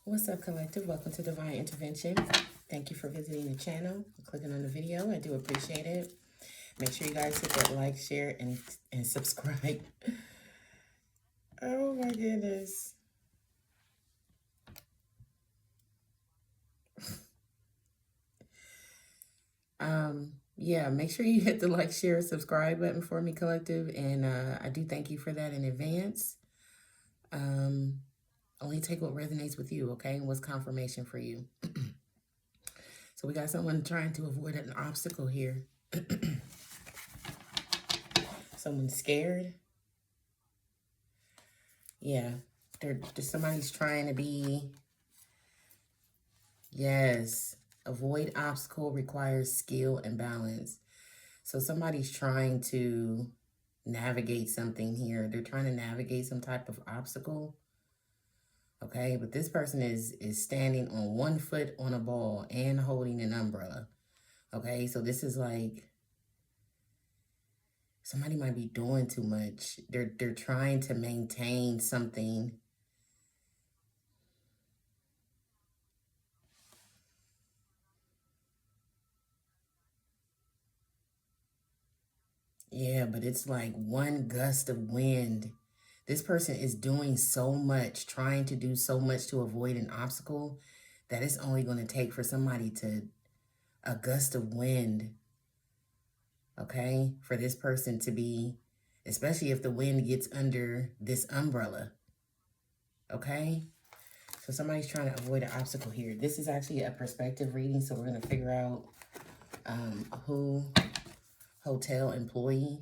What's up, collective? Welcome to Divine Intervention. Thank you for visiting the channel, clicking on the video. I do appreciate it. Make sure you guys hit that like, share, and subscribe. Oh my goodness. Yeah, make sure you hit the like, share, subscribe button for me, collective. And I do thank you for that in advance. Only take what resonates with you, okay? And what's confirmation for you. So we got someone trying to avoid an obstacle here. Someone's scared. Yeah, somebody's trying to be, yes, avoid obstacle requires skill and balance. So somebody's trying to navigate something here. They're trying to navigate some type of obstacle. Okay, but this person is standing on one foot on a ball and holding an umbrella. Okay, so this is like somebody might be doing too much. They're trying to maintain something. Yeah, but it's like one gust of wind. This person is doing so much, trying to do so much to avoid an obstacle that it's only going to take for somebody a gust of wind, okay, for this person to be, especially if the wind gets under this umbrella, okay? So somebody's trying to avoid an obstacle here. This is actually a perspective reading, so we're going to figure out who, hotel employee.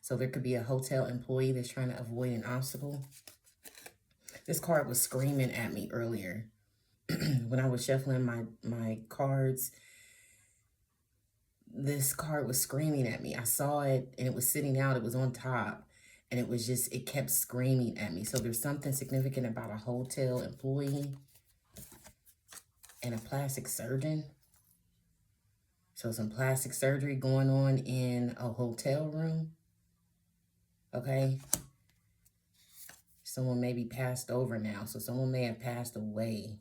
So there could be a hotel employee that's trying to avoid an obstacle. This card was screaming at me earlier when I was shuffling my cards. This card was screaming at me. I saw it and it was sitting out. It was on top and it was just, it kept screaming at me. So there's something significant about a hotel employee and a plastic surgeon. So some plastic surgery going on in a hotel room. Okay. Someone may be passed over now. So someone may have passed away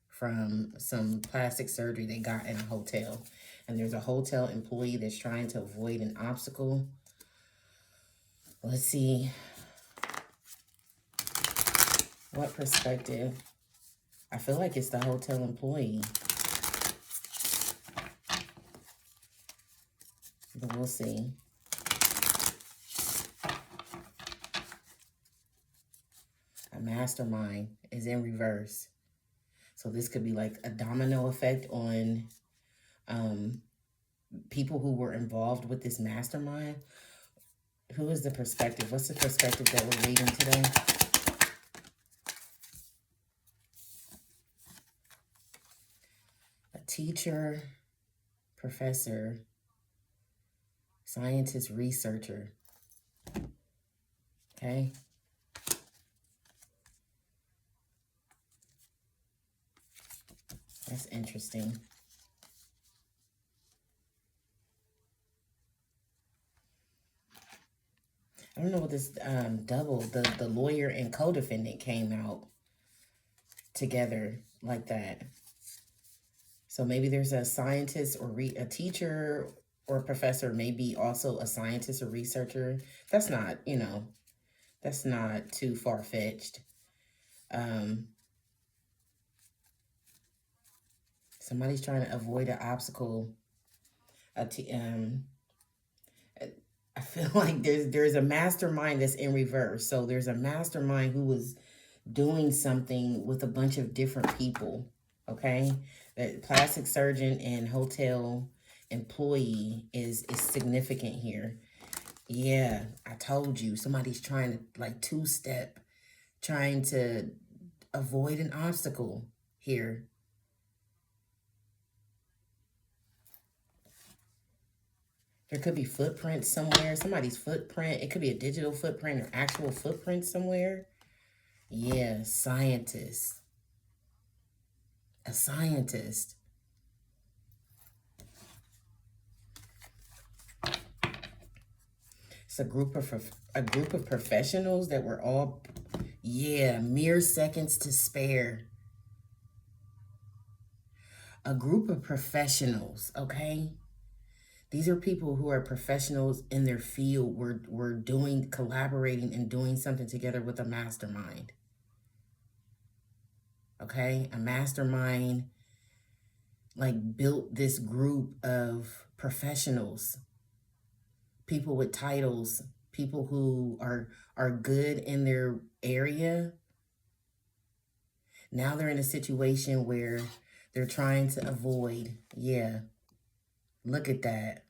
from some plastic surgery they got in a hotel. And there's a hotel employee that's trying to avoid an obstacle. Let's see. What perspective? I feel like it's the hotel employee. But we'll see. A mastermind is in reverse. So this could be like a domino effect on people who were involved with this mastermind. Who is the perspective? What's the perspective that we're reading today? A teacher, professor, scientist, researcher. Okay. That's interesting. I don't know what this double, the lawyer and co-defendant came out together like that. So maybe there's a scientist or a teacher or a professor, maybe also a scientist or researcher. That's not, you know, that's not too far-fetched. Somebody's trying to avoid an obstacle. I feel like there's a mastermind that's in reverse. So there's a mastermind who was doing something with a bunch of different people, okay? That plastic surgeon and hotel employee is significant here. Yeah, I told you. Somebody's trying to like two-step, trying to avoid an obstacle here. There could be footprints somewhere, somebody's footprint. It could be a digital footprint or actual footprint somewhere. Yeah, scientist. A scientist. It's a group of professionals that were all Yeah, mere seconds to spare. A group of professionals, okay? These are people who are professionals in their field. We're doing, collaborating and doing something together with a mastermind. Okay? A mastermind like built this group of professionals, people with titles, people who are good in their area. Now they're in a situation where they're trying to avoid. Yeah. Look at that.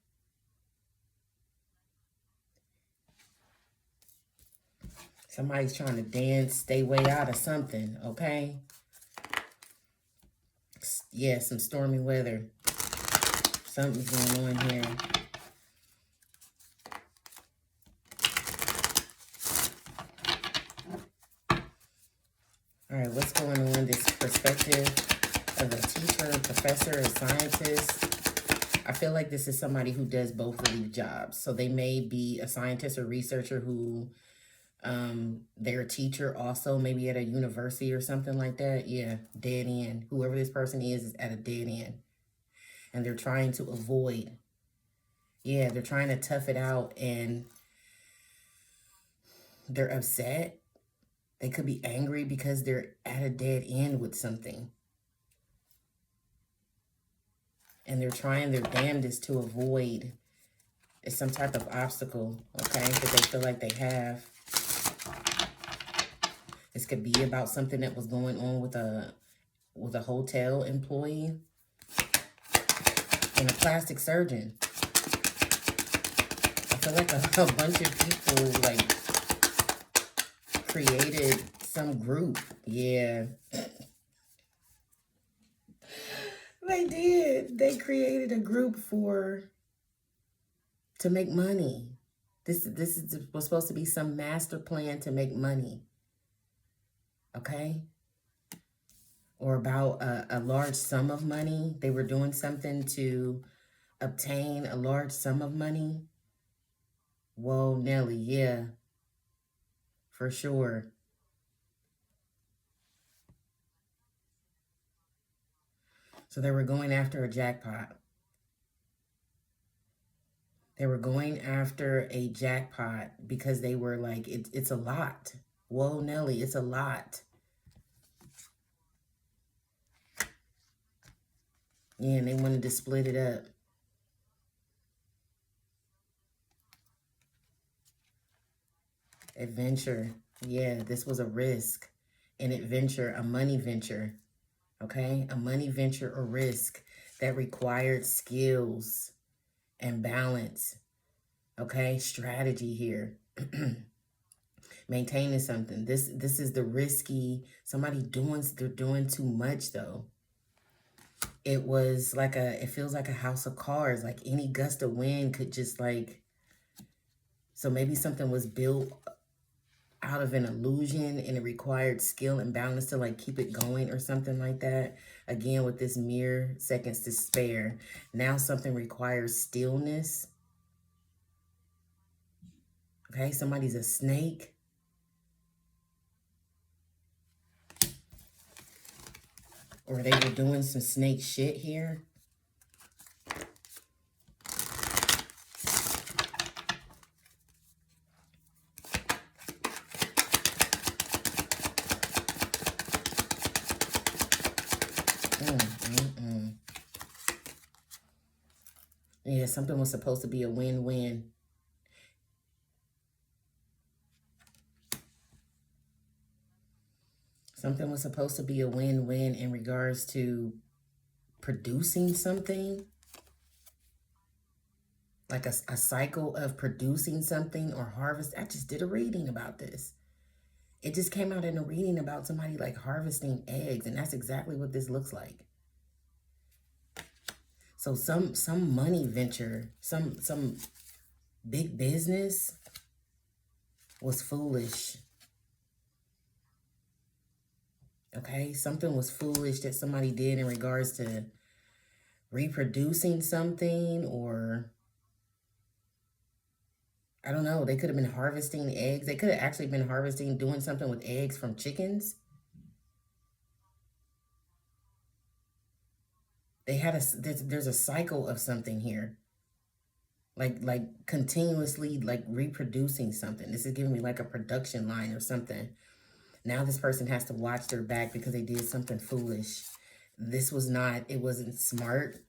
Somebody's trying to dance, stay way out of something, okay? Yeah, some stormy weather. Something's going on here. All right, what's going on? This perspective of a teacher, professor, a scientist. I feel like this is somebody who does both of these jobs. So they may be a scientist or researcher who they're a teacher also, maybe at a university or something like that. Yeah, dead end. Whoever this person is at a dead end. And they're trying to avoid. Yeah, they're trying to tough it out and they're upset. They could be angry because they're at a dead end with something. And they're trying their damnedest to avoid some type of obstacle, okay, that they feel like they have. This could be about something that was going on with a hotel employee and a plastic surgeon. I feel like a bunch of people like created some group. Yeah. They did. They created a group to make money. This was supposed to be some master plan to make money. Okay? Or about a large sum of money. They were doing something to obtain a large sum of money. Whoa, Nelly, yeah. For sure. So they were going after a jackpot. They were going after a jackpot because they were like, it's a lot. Whoa, Nelly, it's a lot. Yeah, and they wanted to split it up. Adventure. Yeah, this was a risk. An adventure, a money venture. Okay? A money venture or risk that required skills and balance. Okay? Strategy here. Maintaining something. This is the risky. They're doing too much though. It was like it feels like a house of cards. Like any gust of wind could just like, so maybe something was built out of an illusion and it required skill and balance to like keep it going or something like that. Again, with this mere seconds to spare. Now something requires stillness. Okay, somebody's a snake. Or they were doing some snake shit here. Yeah, something was supposed to be a win-win. Something was supposed to be a win-win in regards to producing something. Like a cycle of producing something or harvest. I just did a reading about this. It just came out in a reading about somebody like harvesting eggs, and that's exactly what this looks like. So some money venture, some big business was foolish. Okay, something was foolish that somebody did in regards to reproducing something or I don't know. They could have been harvesting eggs. They could have actually been harvesting, doing something with eggs from chickens. They had there's a cycle of something here. Like continuously like reproducing something. This is giving me like a production line or something. Now this person has to watch their back because they did something foolish. This was not, it wasn't smart.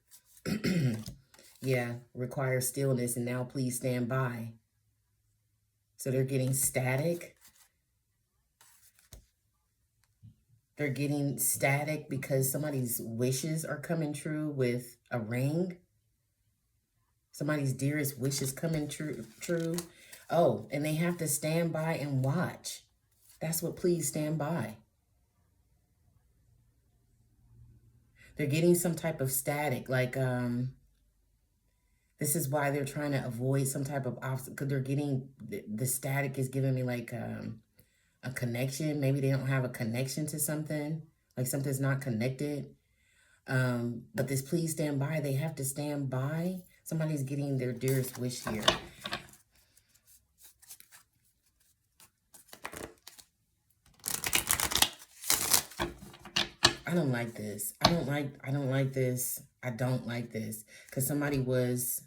Yeah, requires stillness, and now please stand by. So they're getting static. They're getting static because somebody's wishes are coming true with a ring. Somebody's dearest wishes coming true. Oh, and they have to stand by and watch. That's what please stand by. They're getting some type of static, like this is why they're trying to avoid some type of obstacle, because they're getting, the static is giving me like a connection. Maybe they don't have a connection to something, like something's not connected. But this please stand by, they have to stand by. Somebody's getting their dearest wish here. I don't like this. I don't like this. I don't like this. Because somebody was,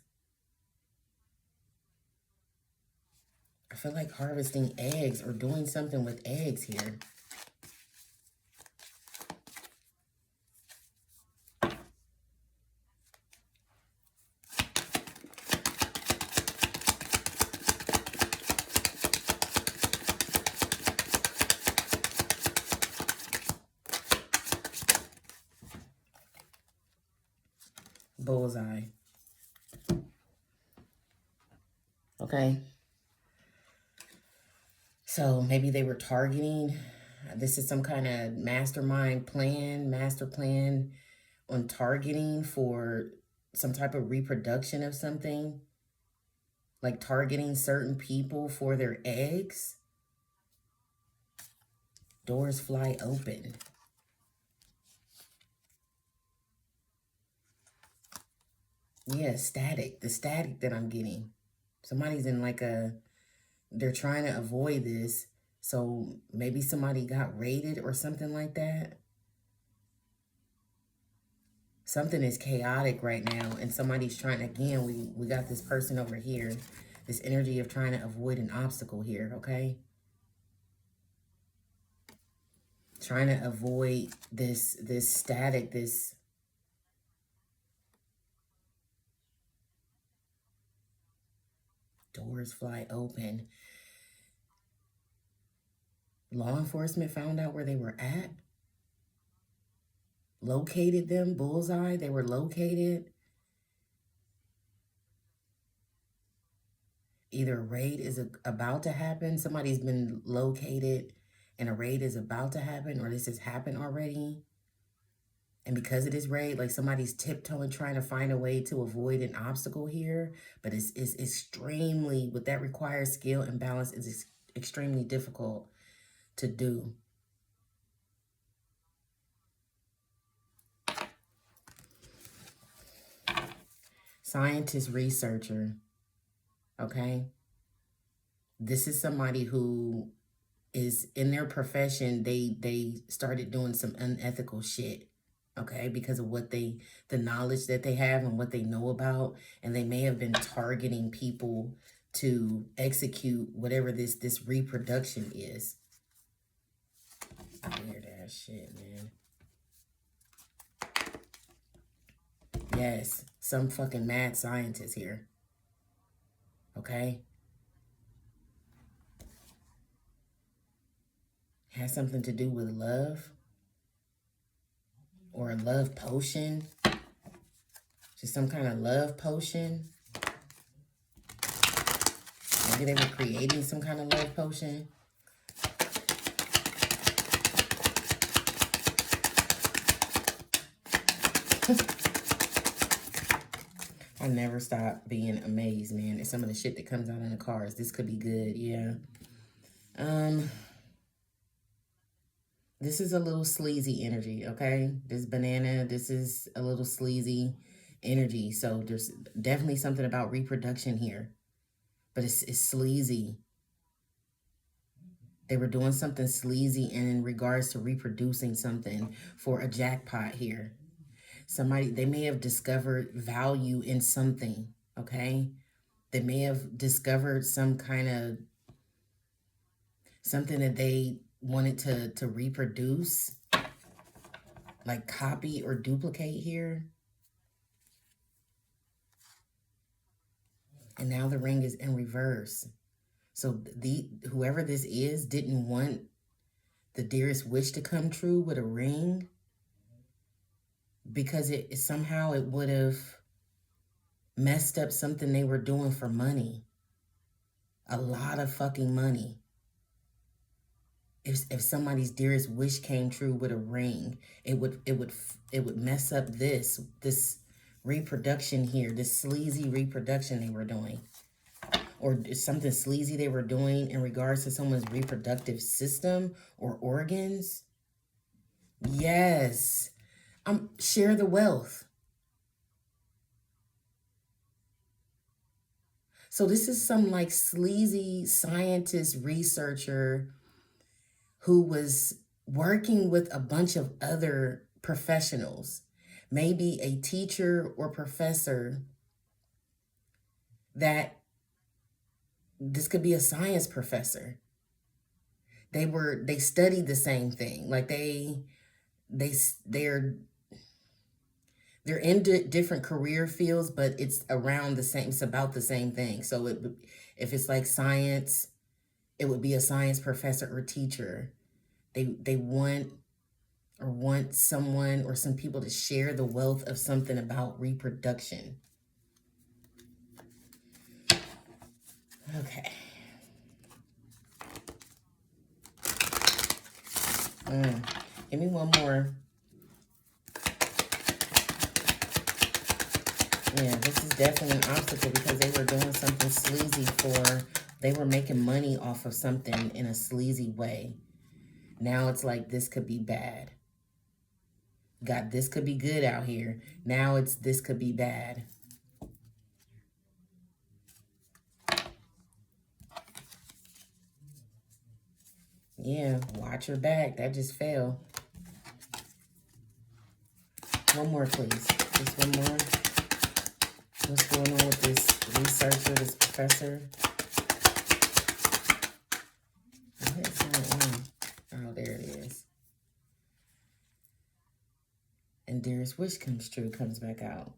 I feel like harvesting eggs or doing something with eggs here. Bullseye. Okay. So maybe they were targeting, this is some kind of mastermind plan, master plan on targeting for some type of reproduction of something. Like targeting certain people for their eggs. Doors fly open. Yeah, static. The static that I'm getting. Somebody's in like a, they're trying to avoid this. So maybe somebody got raided or something like that. Something is chaotic right now, and somebody's trying, again, we got this person over here. This energy of trying to avoid an obstacle here, okay? Trying to avoid this static, this... Doors fly open. Law enforcement found out where they were at. Located them, bullseye, they were located. Either a raid is about to happen, somebody's been located and a raid is about to happen, or this has happened already. And because of this raid, like somebody's tiptoeing, trying to find a way to avoid an obstacle here. But it's extremely, what that requires skill and balance is extremely difficult to do. Scientist, researcher, okay? This is somebody who is in their profession, they started doing some unethical shit. Okay, because of what the knowledge that they have and what they know about, and they may have been targeting people to execute whatever this reproduction is. Weird ass shit, man. Yes, some fucking mad scientist here. Okay? Has something to do with love or a love potion. Just some kind of love potion. Maybe they were creating some kind of love potion. I never stop being amazed, man, at some of the shit that comes out in the cars. This could be good, yeah. This is a little sleazy energy, okay? This banana, this is a little sleazy energy. So there's definitely something about reproduction here. but it's sleazy. They were doing something sleazy in regards to reproducing something for a jackpot here. Somebody, they may have discovered value in something, okay? They may have discovered some kind of something that they wanted to reproduce, like copy or duplicate here. And now the ring is in reverse. So whoever this is didn't want the dearest wish to come true with a ring, because it somehow it would have messed up something they were doing for money. A lot of fucking money. If somebody's dearest wish came true with a ring, it would mess up this reproduction here, this sleazy reproduction they were doing. Or something sleazy they were doing in regards to someone's reproductive system or organs. Yes. Share the wealth. So this is some like sleazy scientist researcher who was working with a bunch of other professionals, maybe a teacher or professor, that this could be a science professor. They studied the same thing. Like they're in different career fields, but it's around the same, it's about the same thing. So if it's like science, it would be a science professor or teacher. They want someone or some people to share the wealth of something about reproduction. Okay. Give me one more. Yeah, this is definitely an obstacle because they were doing something sleazy they were making money off of something in a sleazy way. Now it's like this could be bad. God, this could be good out here. Now this could be bad. Yeah, watch your back. That just fell. One more, please. Just one more. What's going on with this researcher, this professor? Oh, there it is. And dearest wish comes true, comes back out.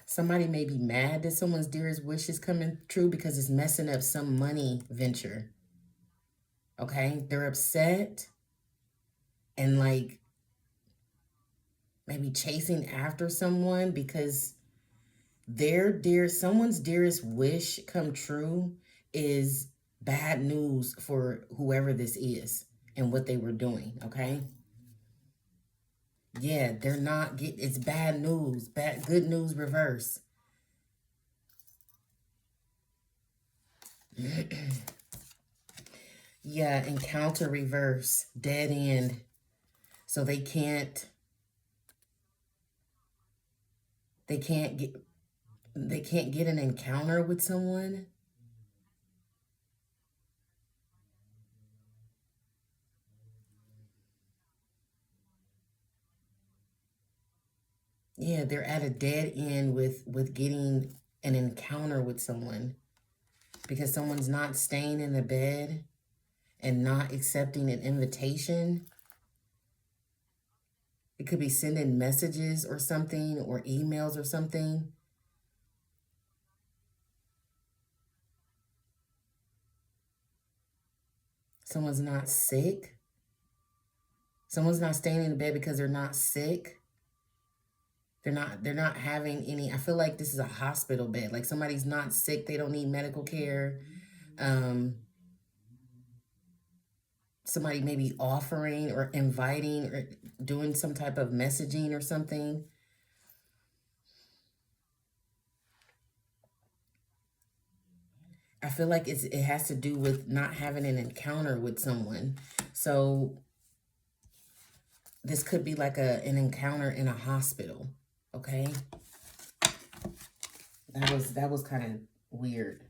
Somebody may be mad that someone's dearest wish is coming true because it's messing up some money venture. Okay? They're upset and like maybe chasing after someone because someone's dearest wish come true is bad news for whoever this is and what they were doing, okay? Yeah, they're not it's bad news, good news reverse. Yeah, encounter reverse, dead end. So they can't get an encounter with someone. Yeah, they're at a dead end with getting an encounter with someone because someone's not staying in the bed and not accepting an invitation. It could be sending messages or something or emails or something. Someone's not sick. Someone's not staying in the bed because they're not sick. They're not having any, I feel like this is a hospital bed. Like somebody's not sick, they don't need medical care. Somebody may be offering or inviting or doing some type of messaging or something. I feel like it has to do with not having an encounter with someone. So this could be like an encounter in a hospital. Okay, that was kind of weird.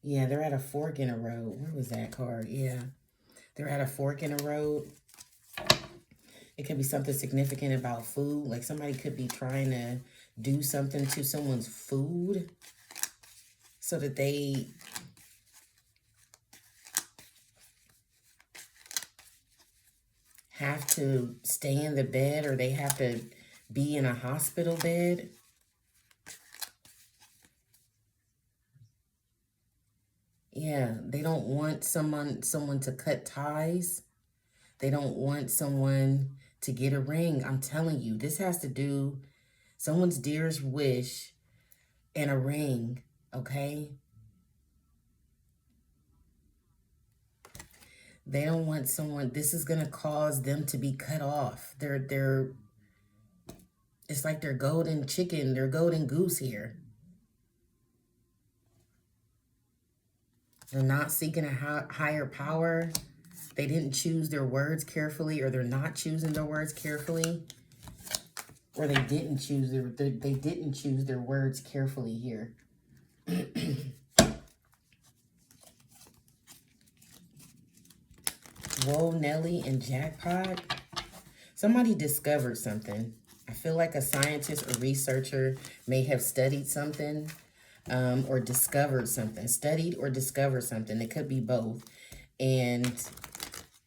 Yeah, they're at a fork in a road. Where was that card? Yeah, they're at a fork in a road. It could be something significant about food. Like somebody could be trying to do something to someone's food so that they have to stay in the bed, or they have to be in a hospital bed. Yeah, they don't want someone to cut ties. They don't want someone to get a ring. I'm telling you, this has to do someone's dearest wish and a ring, okay? They don't want someone, this is going to cause them to be cut off. They're it's like their golden chicken, their golden goose here. They're not seeking a higher power. They didn't choose their words carefully, or they're not choosing their words carefully, or they didn't choose their words carefully here. Whoa, Nelly and jackpot. Somebody discovered something. I feel like a scientist or researcher may have studied something, or discovered something. Studied or discovered something. It could be both. And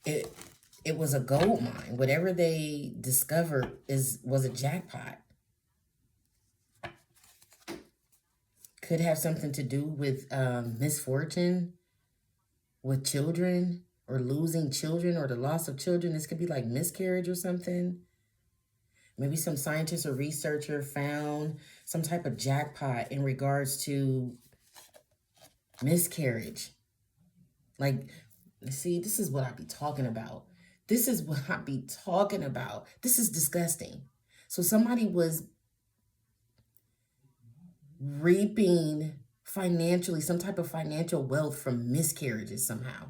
it was a gold mine. Whatever they discovered was a jackpot. Could have something to do with misfortune with children, or losing children, or the loss of children. This could be like miscarriage or something. Maybe some scientist or researcher found some type of jackpot in regards to miscarriage. Like, see, this is what I be talking about. This is what I be talking about. This is disgusting. So somebody was reaping financially some type of financial wealth from miscarriages somehow.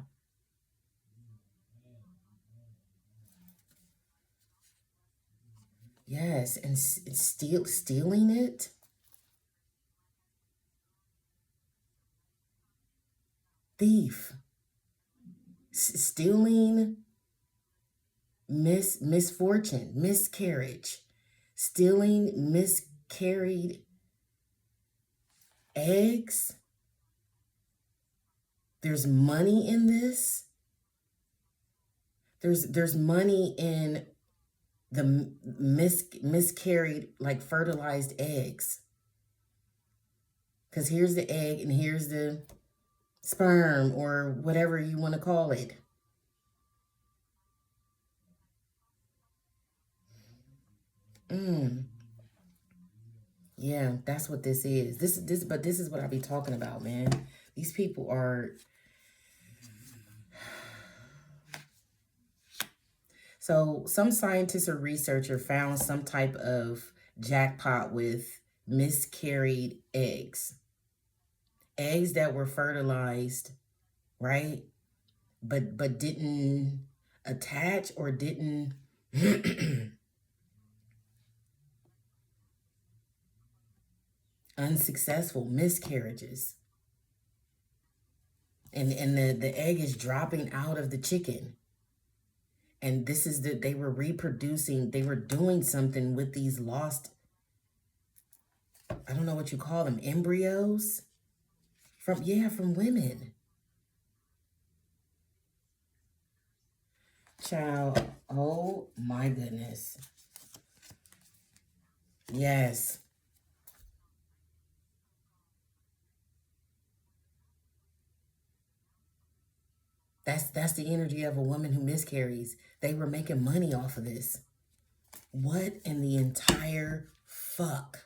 Yes, and stealing it. Thief. Stealing misfortune, miscarriage. Stealing miscarried eggs. There's money in this. There's money in the miscarried, like fertilized eggs. Because here's the egg and here's the sperm, or whatever you want to call it. Yeah, that's what this is. But this is what I be talking about, man. These people are. So some scientist or researcher found some type of jackpot with miscarried eggs. Eggs that were fertilized, right? But didn't attach, or didn't unsuccessful miscarriages. And the egg is dropping out of the chicken. And this is they were reproducing, they were doing something with these lost, I don't know what you call them, embryos from women. Child, oh my goodness. Yes. That's the energy of a woman who miscarries. They were making money off of this. What in the entire fuck?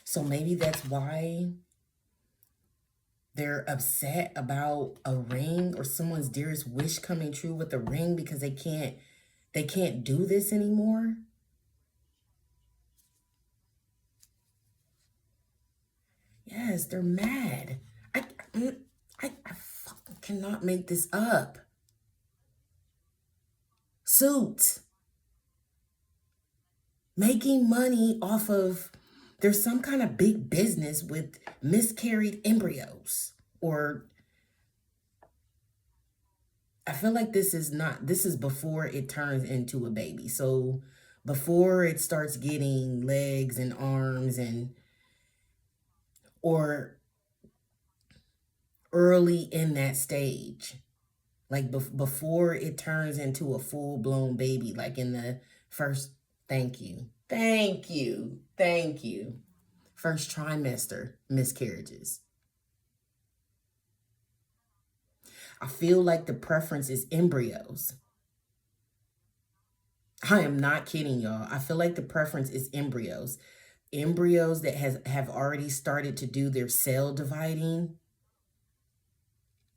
So maybe that's why they're upset about a ring, or someone's dearest wish coming true with a ring, because they can't do this anymore. Yes, they're mad. I cannot make this up. Suits. Making money off of, there's some kind of big business with miscarried embryos. Or I feel like this is before it turns into a baby. So before it starts getting legs and arms or early in that stage, like before it turns into a full-blown baby, like in the first, thank you, first trimester miscarriages. I feel like the preference is embryos. I am not kidding, y'all. I feel like the preference is embryos. Embryos that have already started to do their cell dividing.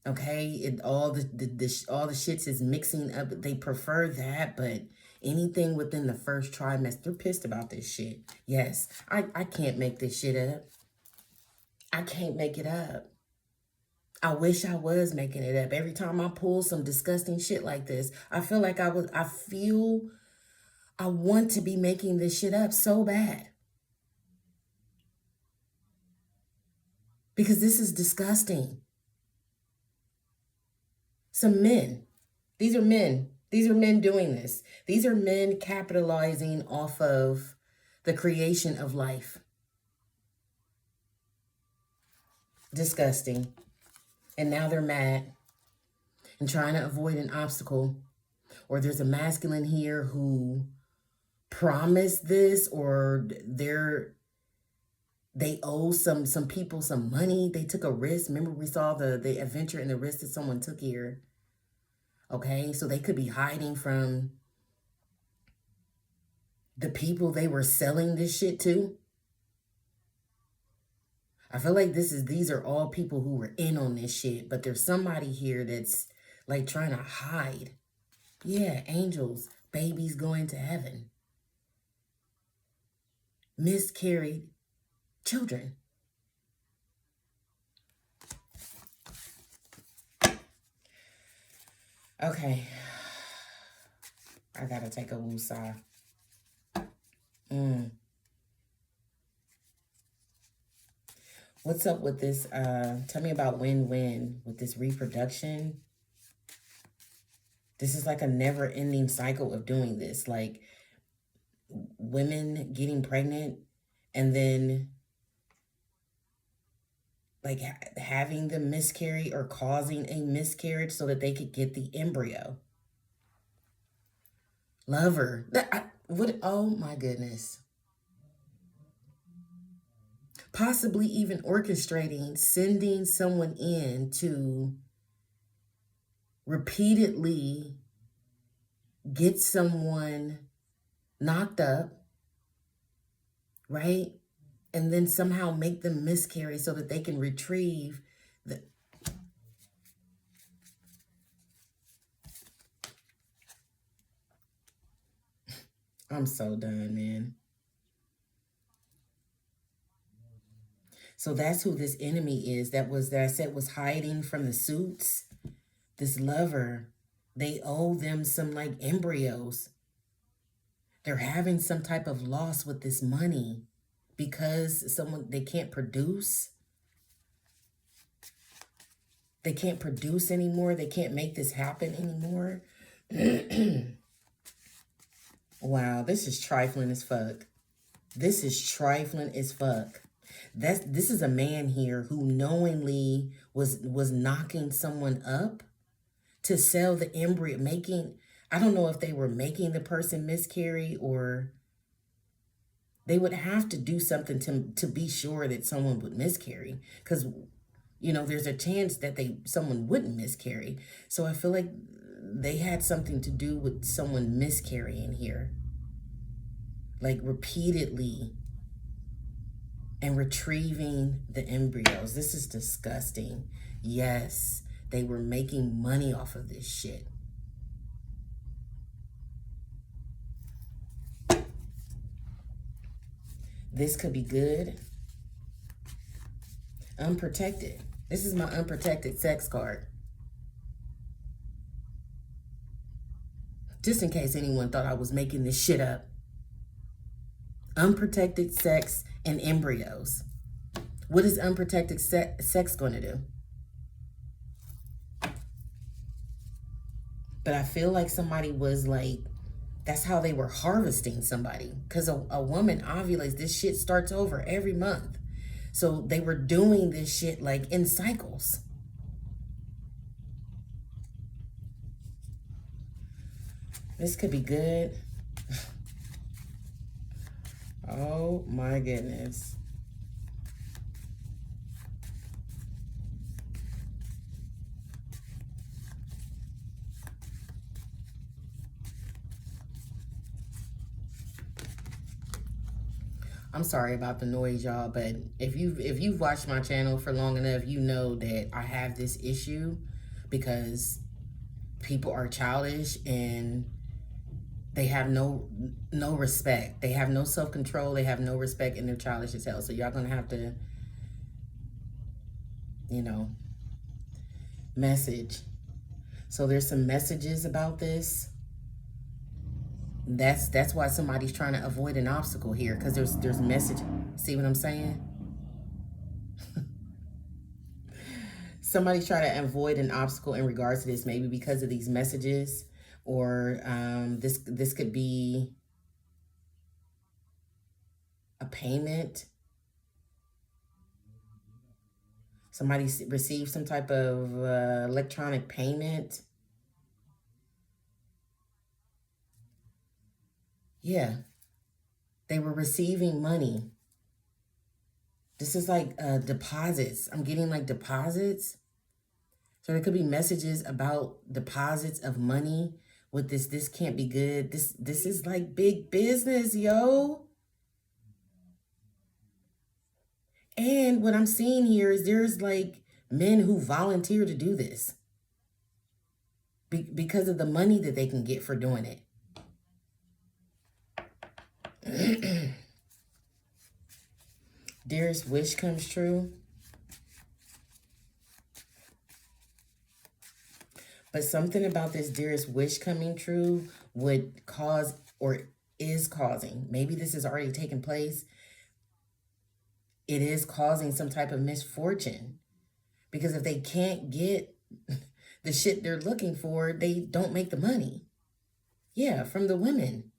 Okay, all the shits is mixing up. They prefer that, but anything within the first trimester, they're pissed about this shit. Yes, I can't make this shit up. I can't make it up. I wish I was making it up. Every time I pull some disgusting shit like this, I feel like I want to be making this shit up so bad. Because this is disgusting. Some men. These are men. These are men doing this. These are men capitalizing off of the creation of life. Disgusting. And now they're mad and trying to avoid an obstacle. Or there's a masculine here who promised this, or they owe some people some money. They took a risk. Remember, we saw the adventure and the risk that someone took here. Okay, so they could be hiding from the people they were selling this shit to. I feel like these are all people who were in on this shit, but there's somebody here that's like trying to hide. Yeah, angels, babies going to heaven. Miscarried children. Okay. I gotta take a woosah. What's up with this? Tell me about win-win with this reproduction. This is like a never-ending cycle of doing this. Like women getting pregnant and then like having the miscarry or causing a miscarriage so that they could get the embryo. Lover. Oh my goodness. Possibly even orchestrating, sending someone in to repeatedly get someone knocked up, right? And then somehow make them miscarry so that they can retrieve the... I'm so done, man. So that's who this enemy is that I said was hiding from the suits. This lover, they owe them some like embryos. They're having some type of loss with this money because they can't produce. They can't produce anymore. They can't make this happen anymore. Wow, this is trifling as fuck. This is trifling as fuck. This is a man here who knowingly was knocking someone up to sell the embryo, I don't know if they were making the person miscarry, or they would have to do something to be sure that someone would miscarry, because you know there's a chance that someone wouldn't miscarry. So I feel like they had something to do with someone miscarrying here, like repeatedly, and retrieving the embryos. This is disgusting. Yes, they were making money off of this shit. This could be good. Unprotected. This is my unprotected sex card. Just in case anyone thought I was making this shit up. Unprotected sex and embryos. What is unprotected sex going to do? But I feel like somebody was like, that's how they were harvesting somebody. Because a woman ovulates, this shit starts over every month. So they were doing this shit like in cycles. This could be good. Oh my goodness. I'm sorry about the noise, y'all, but if you've watched my channel for long enough, you know that I have this issue because people are childish and they have no respect. They have no self-control. They have no respect, and they're childish as hell. So y'all gonna have to, you know, message. So there's some messages about this. That's why somebody's trying to avoid an obstacle here, because there's message. See what I'm saying? Somebody's trying to avoid an obstacle in regards to this, maybe because of these messages, or this could be a payment. Somebody received some type of electronic payment. Yeah, they were receiving money. This is like deposits. I'm getting like deposits. So there could be messages about deposits of money with this. This can't be good. This is like big business, yo. And what I'm seeing here is there's like men who volunteer to do this because of the money that they can get for doing it. Dearest wish comes true. But something about this dearest wish coming true would cause, or is causing, maybe this has already taken place. It is causing some type of misfortune. Because if they can't get the shit they're looking for, they don't make the money. Yeah, from the women.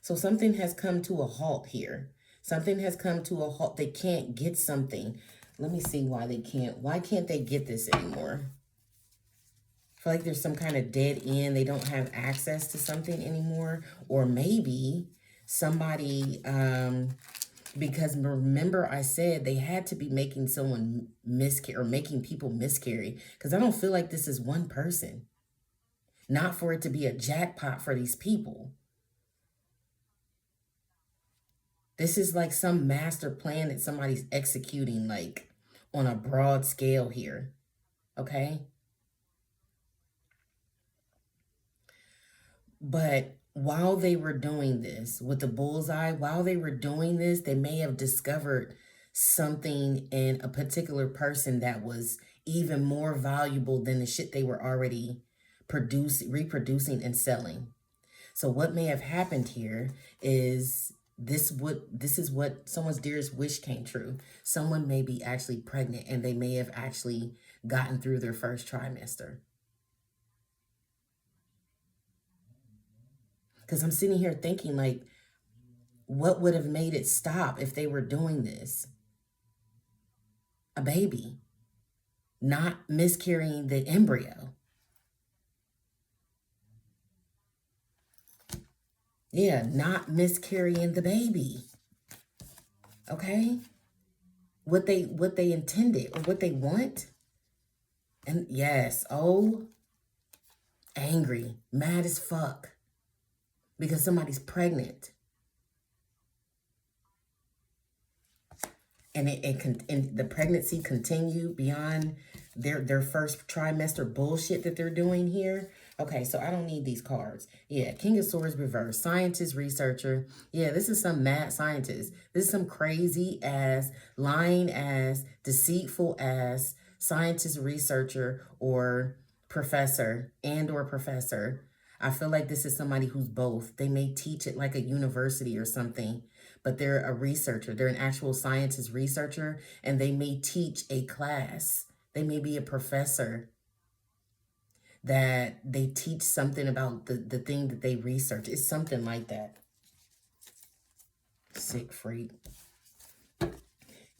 So something has come to a halt here. Something has come to a halt. They can't get something. Let me see why they can't. Why can't they get this anymore? I feel like there's some kind of dead end. They don't have access to something anymore. Or maybe somebody, because remember I said they had to be making someone miscarry, or making people miscarry. Because I don't feel like this is one person. Not for it to be a jackpot for these people. This is like some master plan that somebody's executing, like on a broad scale here. Okay? But while they were doing this with the bullseye, while they were doing this, they may have discovered something in a particular person that was even more valuable than the shit they were already reproducing and selling. So what may have happened here is this is what someone's dearest wish came true. Someone may be actually pregnant and they may have actually gotten through their first trimester. Because I'm sitting here thinking, like, what would have made it stop if they were doing this? A baby. Not miscarrying the embryo. Yeah, not miscarrying the baby. Okay? What they intended or what they want. And yes, oh, angry, mad as fuck. Because somebody's pregnant. And and the pregnancy continued beyond their first trimester bullshit that they're doing here. Okay, so I don't need these cards. Yeah, King of Swords reverse. Scientist, researcher. Yeah, this is some mad scientist. This is some crazy ass, lying ass, deceitful ass scientist, researcher, or professor and or professor. I feel like this is somebody who's both. They may teach at like a university or something, but they're a researcher. They're an actual scientist researcher, and they may teach a class. They may be a professor that they teach something about the thing that they research. It's something like that. Sick freak.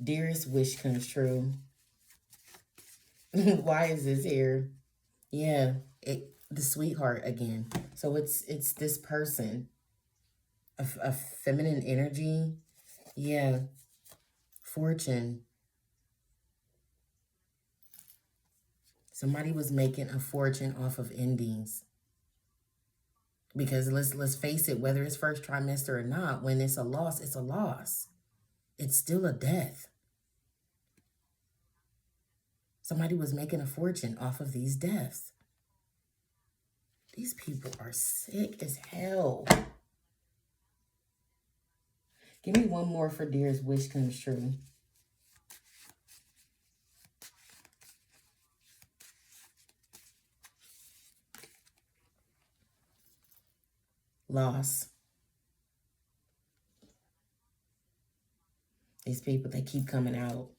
Dearest wish comes true. Why is this here? Yeah, the sweetheart again. So it's this person, a feminine energy. Yeah, fortune. Somebody was making a fortune off of endings. Because let's face it, whether it's first trimester or not, when it's a loss, it's a loss. It's still a death. Somebody was making a fortune off of these deaths. These people are sick as hell. Give me one more for dearest wish comes true. Loss. These people, they keep coming out.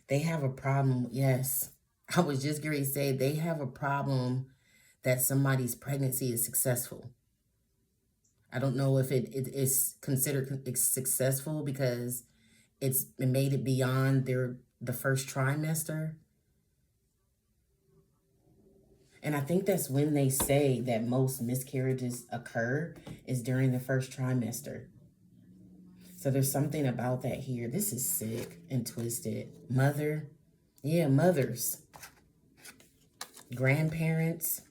They have a problem. Yes. I was just going to say they have a problem that somebody's pregnancy is successful. I don't know if it is considered successful because it made it beyond the first trimester. And I think that's when they say that most miscarriages occur is during the first trimester. So there's something about that here. This is sick and twisted. Mother. Yeah, mothers. Grandparents.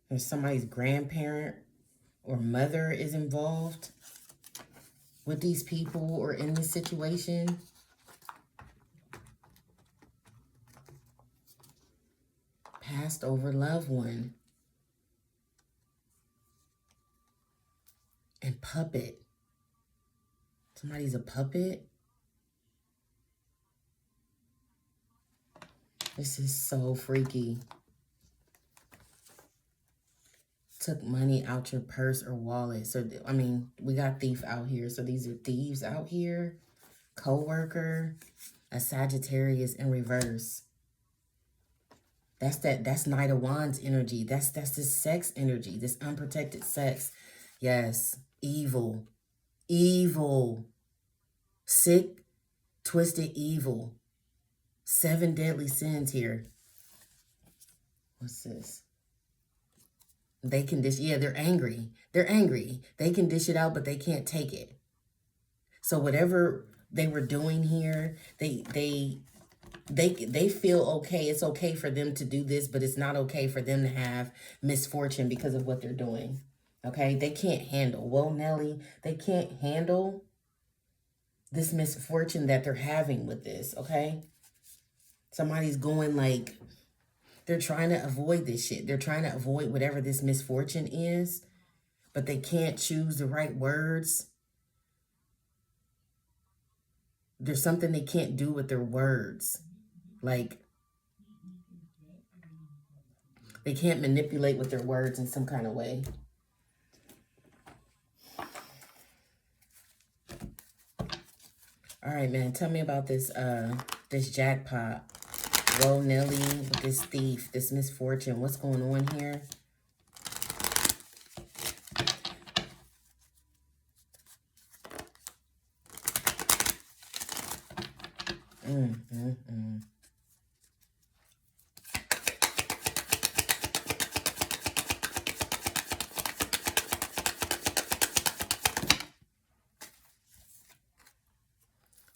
If somebody's grandparent or mother is involved with these people or in this situation. Passed over loved one. And puppet. Somebody's a puppet. This is so freaky. Took money out your purse or wallet. So, I mean, we got thief out here. So these are thieves out here. Co-worker. A Sagittarius in reverse. That's Knight of Wands energy. That's this sex energy. This unprotected sex. Yes. Evil. Evil. Sick, twisted evil. 7 deadly sins here. What's this? They can dish, yeah, they're angry. They're angry. They can dish it out, but they can't take it. So whatever they were doing here, they feel okay. It's okay for them to do this, but it's not okay for them to have misfortune because of what they're doing. Okay? They can't handle. Whoa, Nelly. They can't handle this misfortune that they're having with this, okay? Somebody's going like, they're trying to avoid this shit. They're trying to avoid whatever this misfortune is, but they can't choose the right words. There's something they can't do with their words. Like, they can't manipulate with their words in some kind of way. All right, man, tell me about this this jackpot. Whoa, Nelly, with this thief, this misfortune. What's going on here?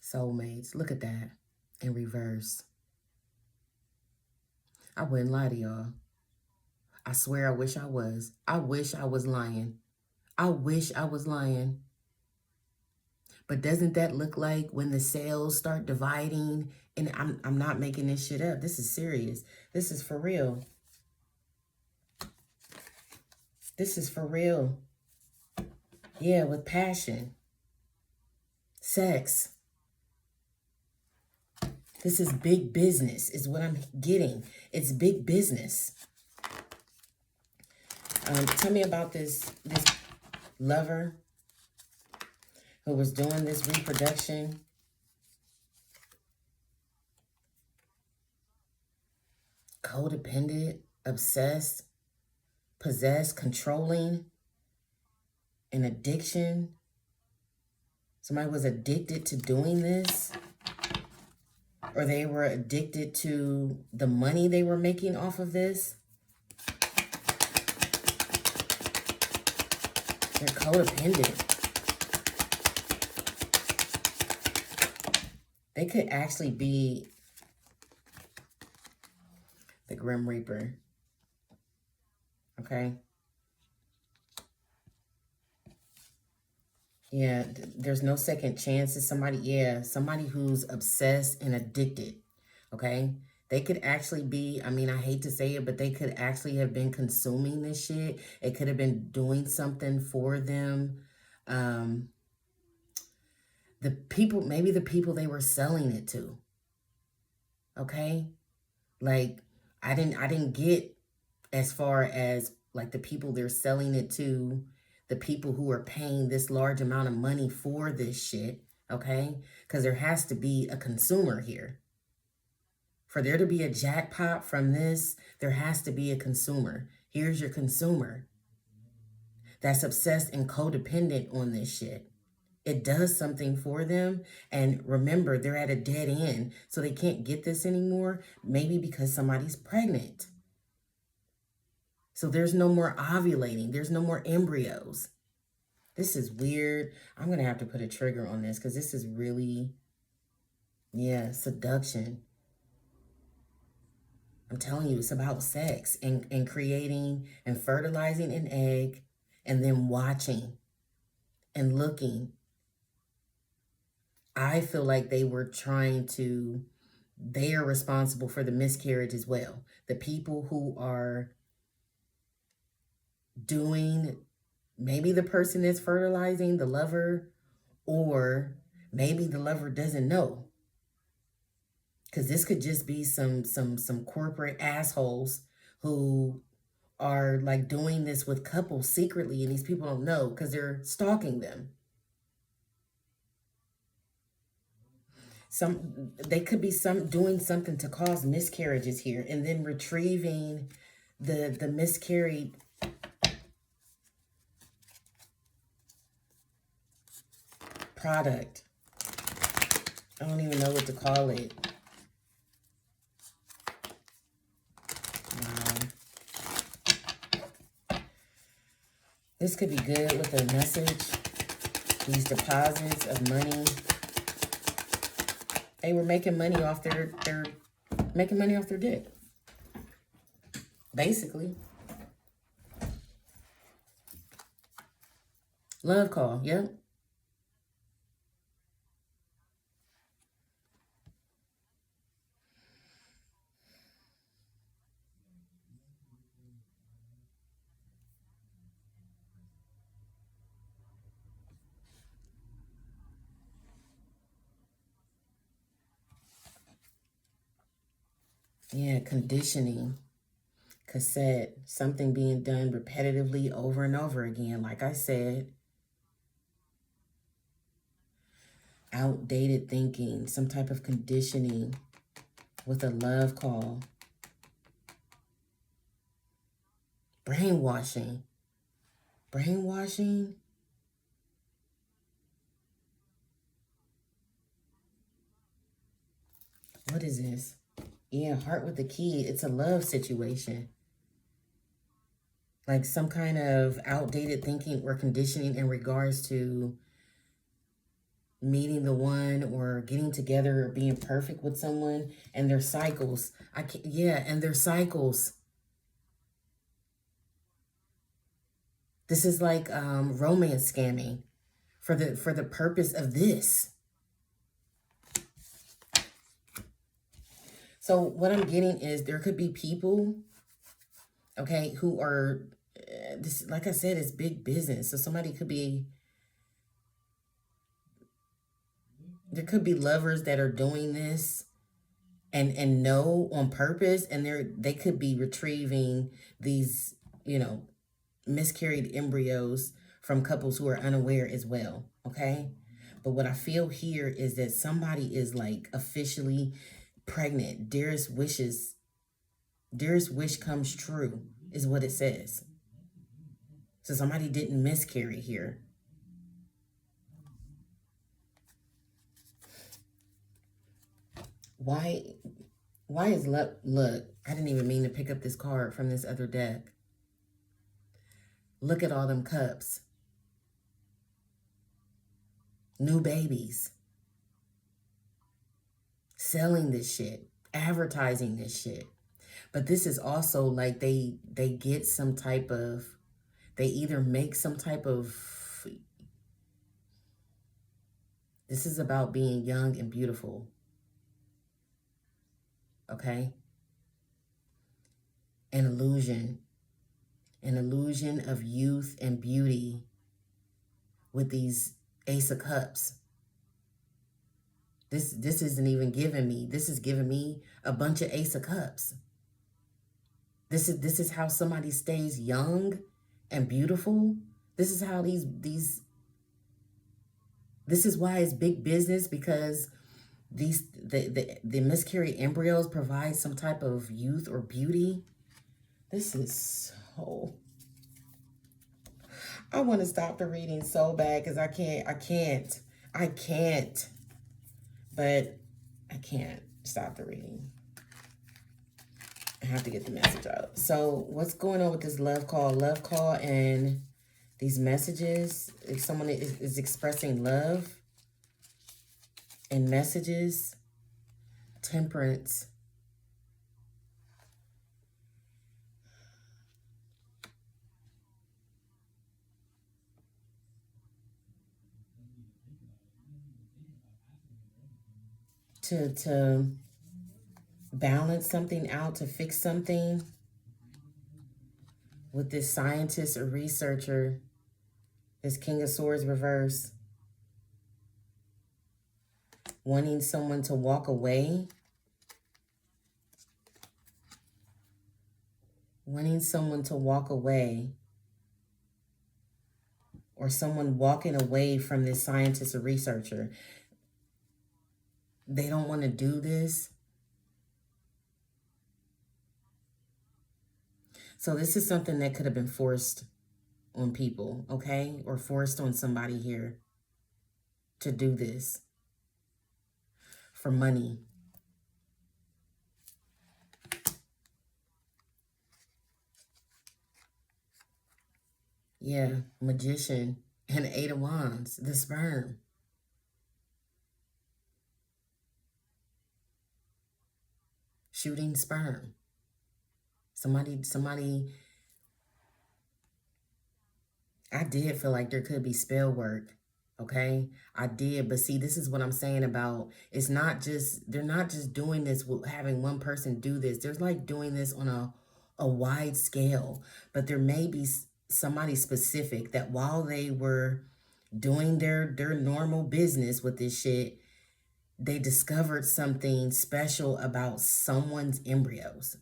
Soulmates. Look at that in reverse. I wouldn't lie to y'all. I swear I wish I was. I wish I was lying. I wish I was lying. But doesn't that look like when the cells start dividing? And I'm not making this shit up. This is serious. This is for real. This is for real. Yeah, with passion. Sex. This is big business is what I'm getting. It's big business. Tell me about this lover who was doing this reproduction. Codependent, obsessed, possessed, controlling, an addiction. Somebody was addicted to doing this, or they were addicted to the money they were making off of this. They're codependent. They could actually be the Grim Reaper. Okay. Yeah, there's no second chance. It's somebody who's obsessed and addicted. Okay. They could actually be, I mean, I hate to say it, but they could actually have been consuming this shit. It could have been doing something for them. The people, maybe the people they were selling it to. Okay. Like, I didn't get as far as like the people they're selling it to, the people who are paying this large amount of money for this shit. Okay. Because there has to be a consumer here. For there to be a jackpot from this, there has to be a consumer. Here's your consumer that's obsessed and codependent on this shit. It does something for them. And remember, they're at a dead end, so they can't get this anymore. Maybe because somebody's pregnant. So there's no more ovulating. There's no more embryos. This is weird. I'm going to have to put a trigger on this because this is really, yeah, seduction. I'm telling you, it's about sex and creating and fertilizing an egg and then watching and looking. I feel like they are responsible for the miscarriage as well. The people who are doing, maybe the person is fertilizing, the lover, or maybe the lover doesn't know. Because this could just be some corporate assholes who are like doing this with couples secretly, and these people don't know because they're stalking them. They could be doing something to cause miscarriages here, and then retrieving the miscarried product. I don't even know what to call it. This could be good with a message. These deposits of money. They were making money off their dick. Basically. Love call, yep. Yeah, conditioning, cassette, something being done repetitively over and over again. Like I said, outdated thinking, some type of conditioning with a love call. Brainwashing. Brainwashing. What is this? Yeah, heart with the key. It's a love situation. Like some kind of outdated thinking or conditioning in regards to meeting the one or getting together or being perfect with someone and their cycles. And their cycles. This is like romance scamming for the purpose of this. So what I'm getting is there could be people, okay, who are, this, like I said, it's big business. So somebody could be, there could be lovers that are doing this and know on purpose, and they could be retrieving these, miscarried embryos from couples who are unaware as well, okay? But what I feel here is that somebody is like officially pregnant. Dearest wish comes true is what it says. So somebody didn't miscarry here. Why is look, I didn't even mean to pick up this card from this other deck. Look at all them cups. New babies. Selling this shit. Advertising this shit. But this is also like they get some type of, they either make some type of, this is about being young and beautiful. Okay? An illusion of youth and beauty with these Ace of Cups. This isn't even giving me, this is giving me a bunch of Ace of Cups. This is how somebody stays young and beautiful. This is how this is why it's big business, because the miscarried embryos provide some type of youth or beauty. This is so, I want to stop the reading so bad because I can't, but I can't stop the reading. I have to get the message out. So what's going on with this love call and these messages? If someone is expressing love and messages, Temperance. To balance something out, to fix something with this scientist or researcher, this King of Swords reverse, wanting someone to walk away, or someone walking away from this scientist or researcher. They don't want to do this. So this is something that could have been forced on people, okay? Or forced on somebody here to do this for money. Yeah, Magician and Eight of Wands, the sperm. Shooting sperm. Somebody, I did feel like there could be spell work, okay? I did, but see, this is what I'm saying about, it's not just, they're not just doing this with having one person do this. There's like doing this on a wide scale, but there may be somebody specific that while they were doing their normal business with this shit, they discovered something special about someone's embryos.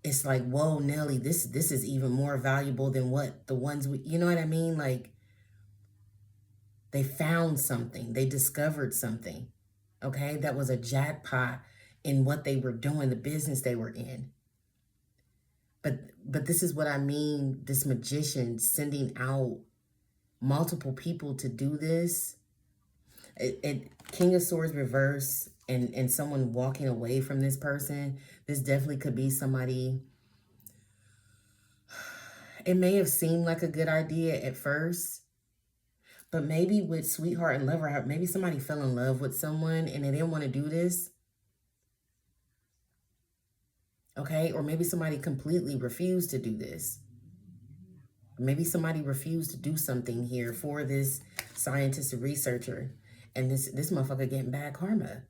It's like, whoa, Nelly, this is even more valuable than what the ones we, you know what I mean? Like, they found something, they discovered something, okay? That was a jackpot in what they were doing, the business they were in. But this is what I mean, this magician sending out multiple people to do this. King of Swords reverse and someone walking away from this person. This definitely could be somebody. It may have seemed like a good idea at first, but maybe with sweetheart and lover, maybe somebody fell in love with someone and they didn't want to do this. Okay, or maybe somebody completely refused to do this. Maybe somebody refused to do something here for this scientist or researcher, and this motherfucker getting bad karma.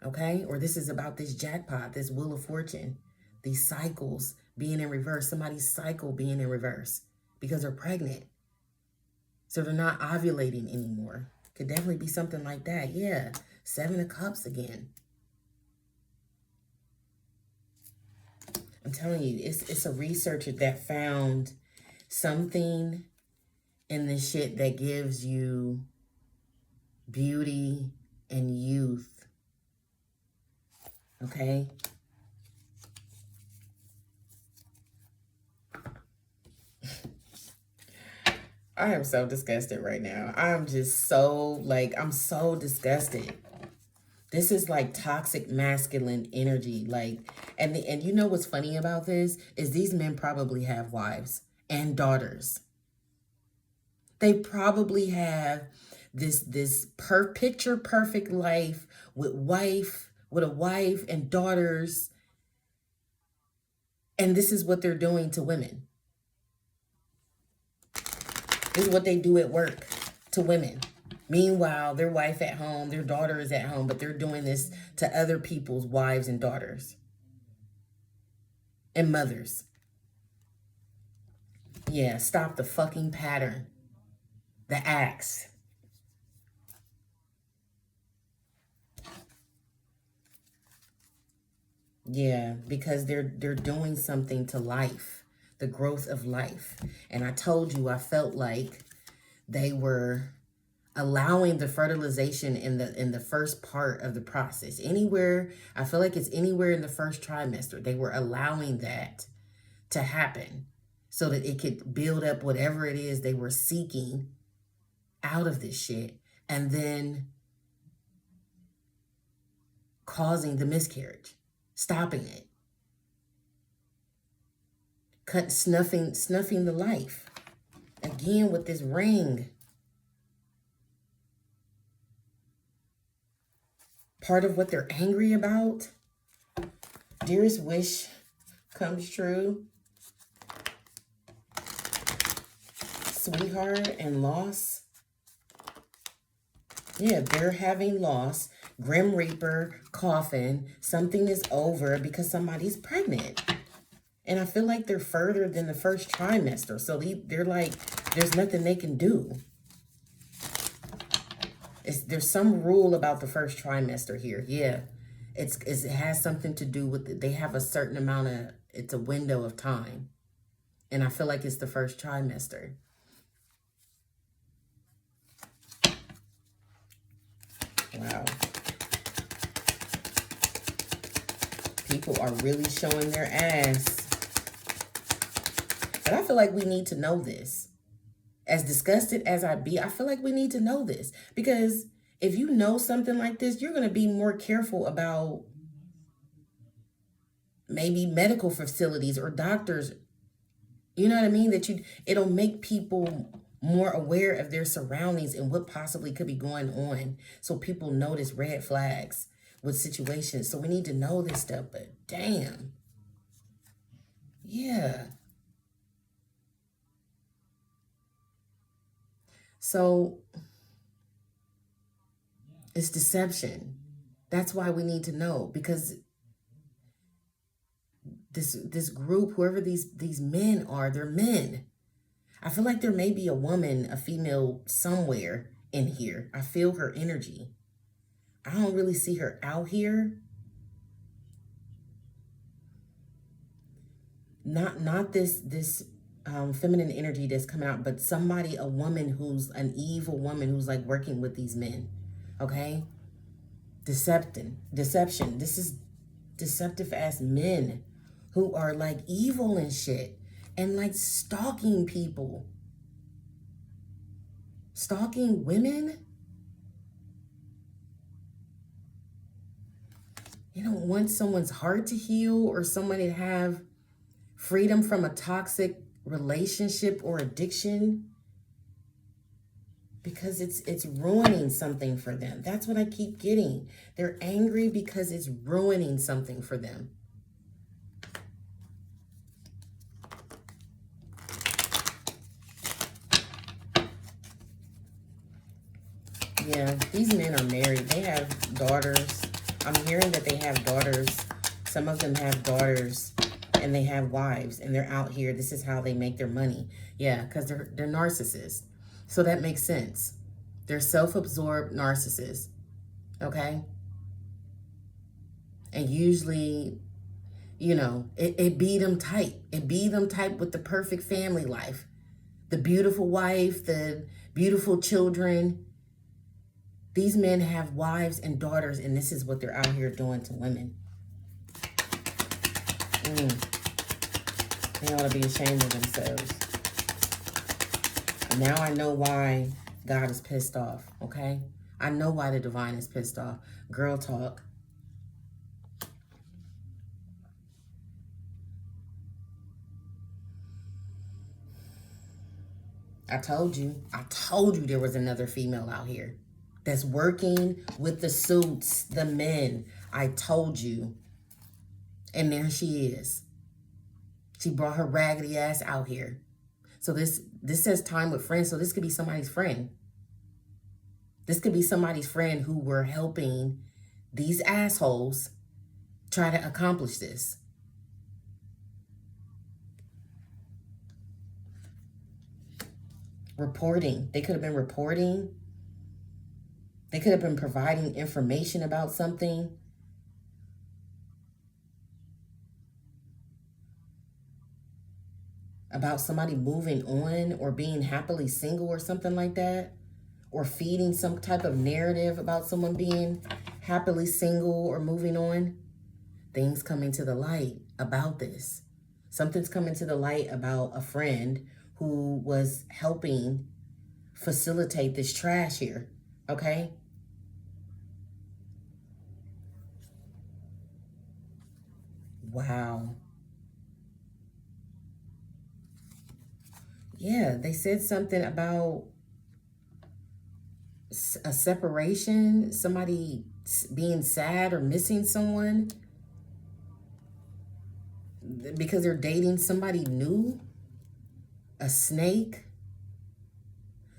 Okay, or this is about this jackpot, this wheel of fortune, these cycles being in reverse, somebody's cycle being in reverse because they're pregnant. So they're not ovulating anymore. Could definitely be something like that. Yeah. 7 of Cups again. I'm telling you, it's a researcher that found something in this shit that gives you beauty and youth. Okay? I am so disgusted right now. I'm just so, like, I'm so disgusted. This is like toxic masculine energy. Like, and you know what's funny about this is these men probably have wives and daughters. They probably have this picture perfect life with a wife and daughters. And this is what they're doing to women. This is what they do at work to women. Meanwhile, their wife at home, their daughter is at home, but they're doing this to other people's wives and daughters and mothers. Yeah, stop the fucking pattern. The acts. Yeah, because they're doing something to life, the growth of life. And I told you, I felt like they were allowing the fertilization in the first part of the process. Anywhere, I feel like it's anywhere in the first trimester. They were allowing that to happen so that it could build up whatever it is they were seeking out of this shit, and then causing the miscarriage, stopping it, snuffing the life. Again with this ring. Part of what they're angry about. Dearest wish comes true. Sweetheart and loss. Yeah, they're having loss. Grim Reaper, coffin. Something is over because somebody's pregnant. And I feel like they're further than the first trimester. So they're like, there's nothing they can do. There's some rule about the first trimester here. Yeah, it has something to do with they have a certain amount of, it's a window of time. And I feel like it's the first trimester. Wow. People are really showing their ass. But I feel like we need to know this. As disgusted as I be, I feel like we need to know this. Because if you know something like this, you're going to be more careful about maybe medical facilities or doctors. You know what I mean? It'll make people more aware of their surroundings and what possibly could be going on. So people notice red flags with situations. So we need to know this stuff, but damn. Yeah. So it's deception. That's why we need to know, because this group, whoever these men are, they're men. I feel like there may be a woman, a female somewhere in here. I feel her energy. I don't really see her out here. Not this feminine energy that's coming out, but somebody, a woman who's an evil woman who's like working with these men. Okay? Deception. This is deceptive ass men who are like evil and shit and like stalking people. Stalking women. You don't want someone's heart to heal or somebody to have freedom from a toxic relationship or addiction, because it's ruining something for them. That's what I keep getting. They're angry because it's ruining something for them. Yeah, these men are married. They have daughters. I'm hearing that they have daughters. Some of them have daughters and they have wives and they're out here. This is how they make their money. Yeah, because they're narcissists. So that makes sense. They're self-absorbed narcissists, okay? And usually, you know, it be them type. It be them type with the perfect family life. The beautiful wife, the beautiful children. These men have wives and daughters, and this is what they're out here doing to women. They ought to be ashamed of themselves. Now I know why God is pissed off, okay? I know why the divine is pissed off. Girl talk. I told you there was another female out here that's working with the suits, the men. I told you. And there she is. She brought her raggedy ass out here. So this says time with friends. So this could be somebody's friend. This could be somebody's friend who were helping these assholes try to accomplish this. Reporting. They could have been reporting. They could have been providing information about something. About somebody moving on or being happily single or something like that. Or feeding some type of narrative about someone being happily single or moving on. Things coming to the light about this. Something's coming to the light about a friend who was helping facilitate this trash here, okay? Wow. Yeah, they said something about a separation, somebody being sad or missing someone because they're dating somebody new, a snake.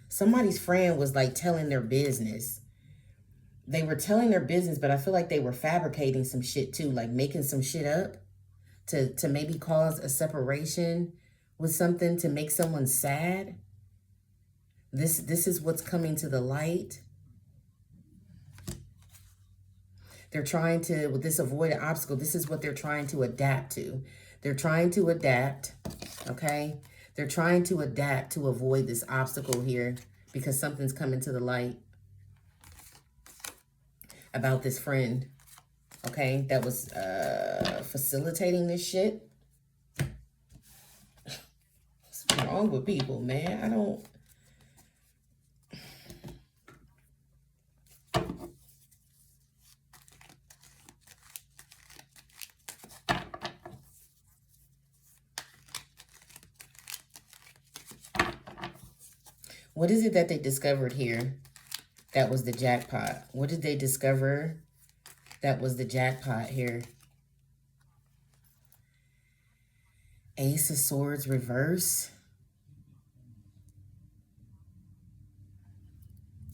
Somebody's friend was like telling their business. They were telling their business, but I feel like they were fabricating some shit too, like making some shit up to maybe cause a separation with something to make someone sad. This is what's coming to the light. They're trying to, with this avoided obstacle, this is what they're trying to adapt to. They're trying to adapt, okay? They're trying to adapt to avoid this obstacle here because something's coming to the light about this friend, okay, that was facilitating this shit. What's wrong with people, man? I don't... What is it that they discovered here that was the jackpot? What did they discover that was the jackpot here? Ace of Swords reverse.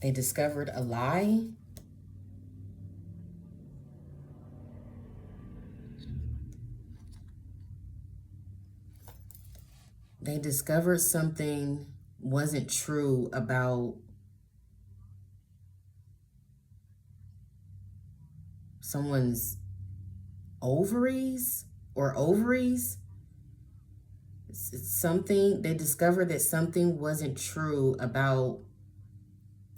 They discovered a lie. They discovered something wasn't true about someone's ovaries or ovaries. It's something, they discovered that something wasn't true about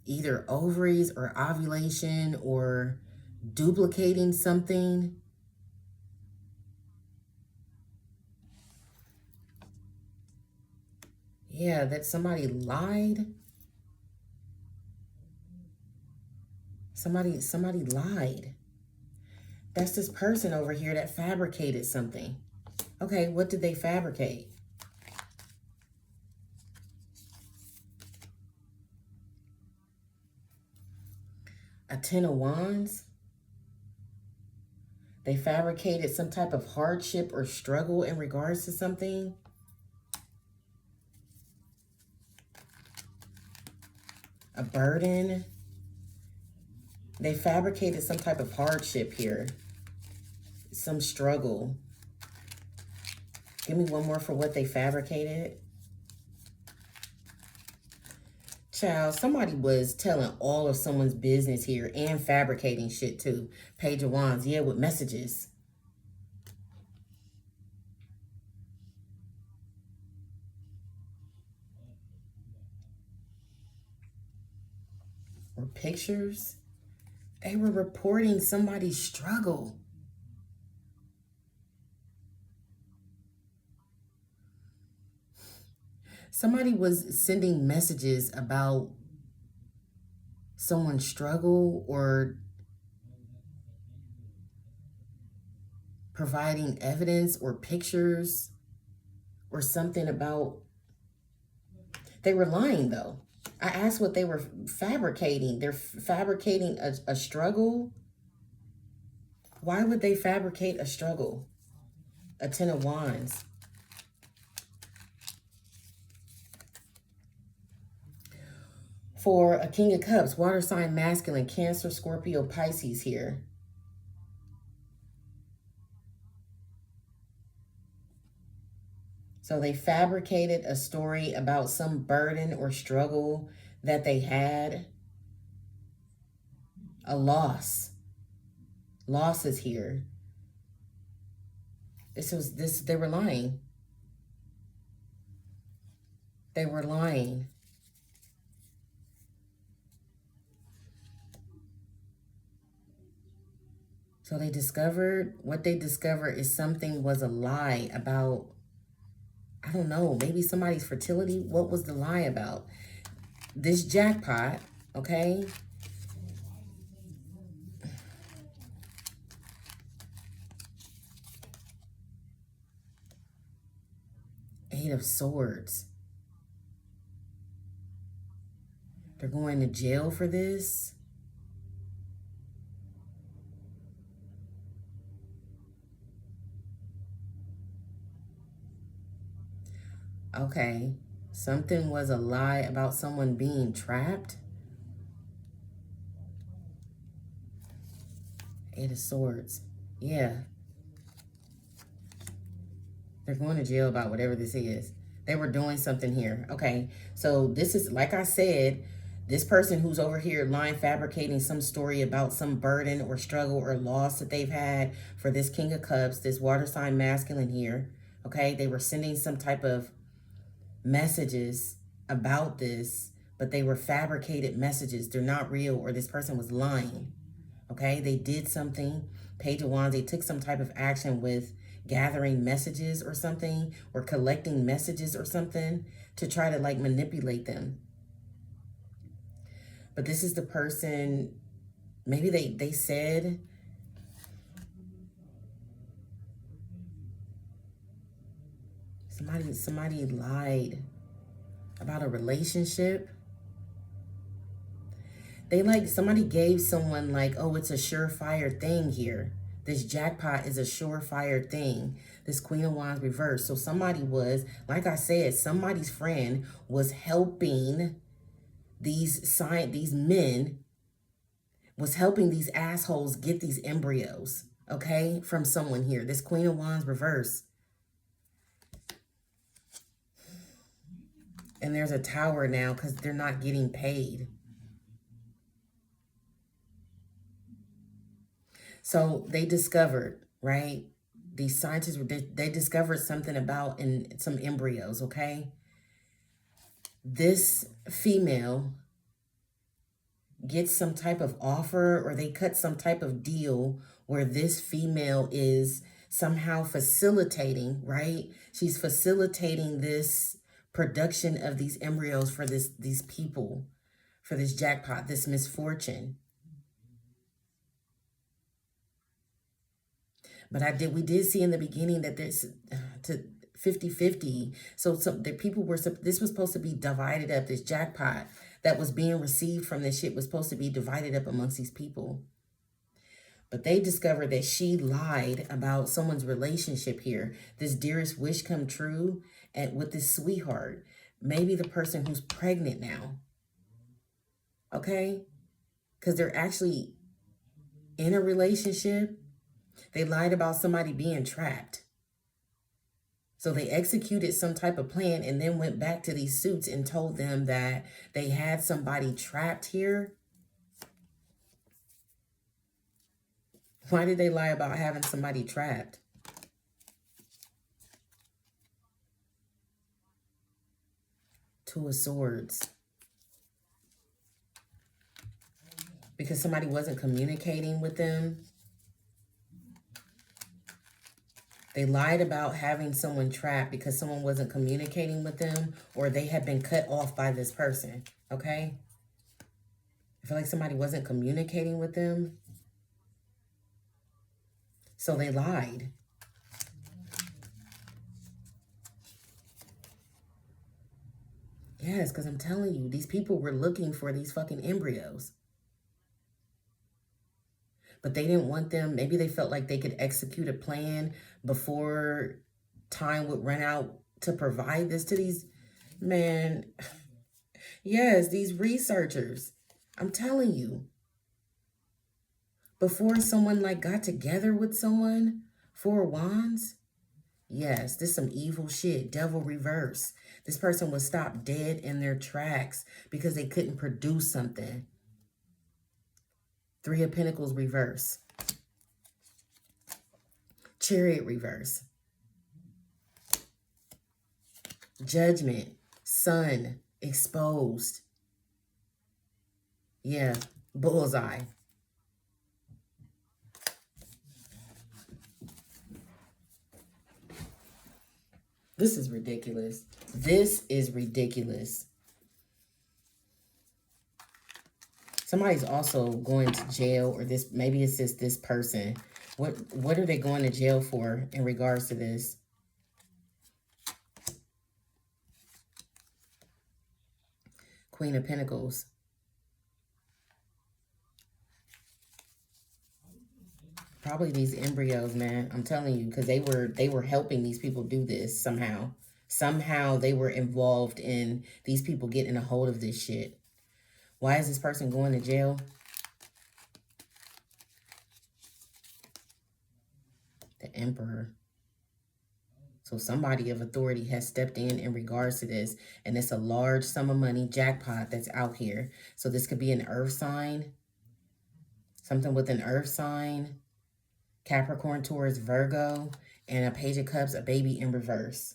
either ovaries or ovulation or duplicating something. Yeah, that somebody lied. Somebody lied. That's this person over here that fabricated something. Okay, what did they fabricate? A Ten of Wands. They fabricated some type of hardship or struggle in regards to something. A burden. They fabricated some type of hardship here. Some struggle. Give me one more for what they fabricated. Child, somebody was telling all of someone's business here and fabricating shit too. Page of Wands, yeah, with messages. Or pictures. They were reporting somebody's struggle. Somebody was sending messages about someone's struggle or providing evidence or pictures or something about... They were lying though. I asked what they were fabricating. They're fabricating a struggle. Why would they fabricate a struggle? A Ten of Wands. For a King of Cups, water sign masculine, Cancer, Scorpio, Pisces here. So they fabricated a story about some burden or struggle that they had. A loss. Loss is here. They were lying. They were lying. So what they discovered is something was a lie about, I don't know, maybe somebody's fertility. What was the lie about? This jackpot, okay? Eight of Swords. They're going to jail for this. Okay, something was a lie about someone being trapped. Eight of Swords. Yeah. They're going to jail about whatever this is. They were doing something here. Okay, so this is, like I said, this person who's over here lying, fabricating some story about some burden or struggle or loss that they've had for this King of Cups, this water sign masculine here. Okay, they were sending some type of messages about this, but they were fabricated messages. They're not real, or this person was lying. Okay, they did something. Page of Wands, they took some type of action with gathering messages or something, or collecting messages or something to try to like manipulate them. But this is the person, maybe they said, somebody lied about a relationship. Somebody gave someone like, oh, it's a surefire thing here. This jackpot is a surefire thing. This Queen of Wands reversed. So somebody was, like I said, somebody's friend was helping these men, was helping these assholes get these embryos, okay, from someone here. This Queen of Wands reverse. And there's a tower now because they're not getting paid. So they discovered, right? These scientists, they discovered something about in some embryos, okay? This female gets some type of offer, or they cut some type of deal where this female is somehow facilitating, right? She's facilitating this production of these embryos for these people, for this jackpot, this misfortune. But we did see in the beginning that there's to 50-50. So the people this was supposed to be divided up. This jackpot that was being received from this shit was supposed to be divided up amongst these people. But they discovered that she lied about someone's relationship here. This dearest wish come true and with this sweetheart. Maybe the person who's pregnant now. Okay? Because they're actually in a relationship. They lied about somebody being trapped. So they executed some type of plan and then went back to these suits and told them that they had somebody trapped here. Why did they lie about having somebody trapped? Two of Swords. Because somebody wasn't communicating with them. They lied about having someone trapped because someone wasn't communicating with them, or they had been cut off by this person, okay? I feel like somebody wasn't communicating with them, so they lied. Yes, because I'm telling you, these people were looking for these fucking embryos. But they didn't want them. Maybe they felt like they could execute a plan before time would run out to provide this to these, man. Yes, these researchers. I'm telling you. Before someone like got together with someone, 4 Wands. Yes, this is some evil shit. Devil reverse. This person was stopped dead in their tracks because they couldn't produce something. 3 of Pentacles reverse. Chariot reverse. Judgment. Sun exposed. Yeah, bullseye. This is ridiculous. This is ridiculous. Somebody's also going to jail, or this, maybe it's just this person. What are they going to jail for in regards to this? Queen of Pentacles. Probably these embryos, man. I'm telling you, because they were helping these people do this somehow. Somehow they were involved in these people getting a hold of this shit. Why is this person going to jail? The Emperor. So somebody of authority has stepped in regards to this. And it's a large sum of money, jackpot, that's out here. So this could be an earth sign. Something with an earth sign. Capricorn, Taurus, Virgo. And a Page of Cups, a baby in reverse.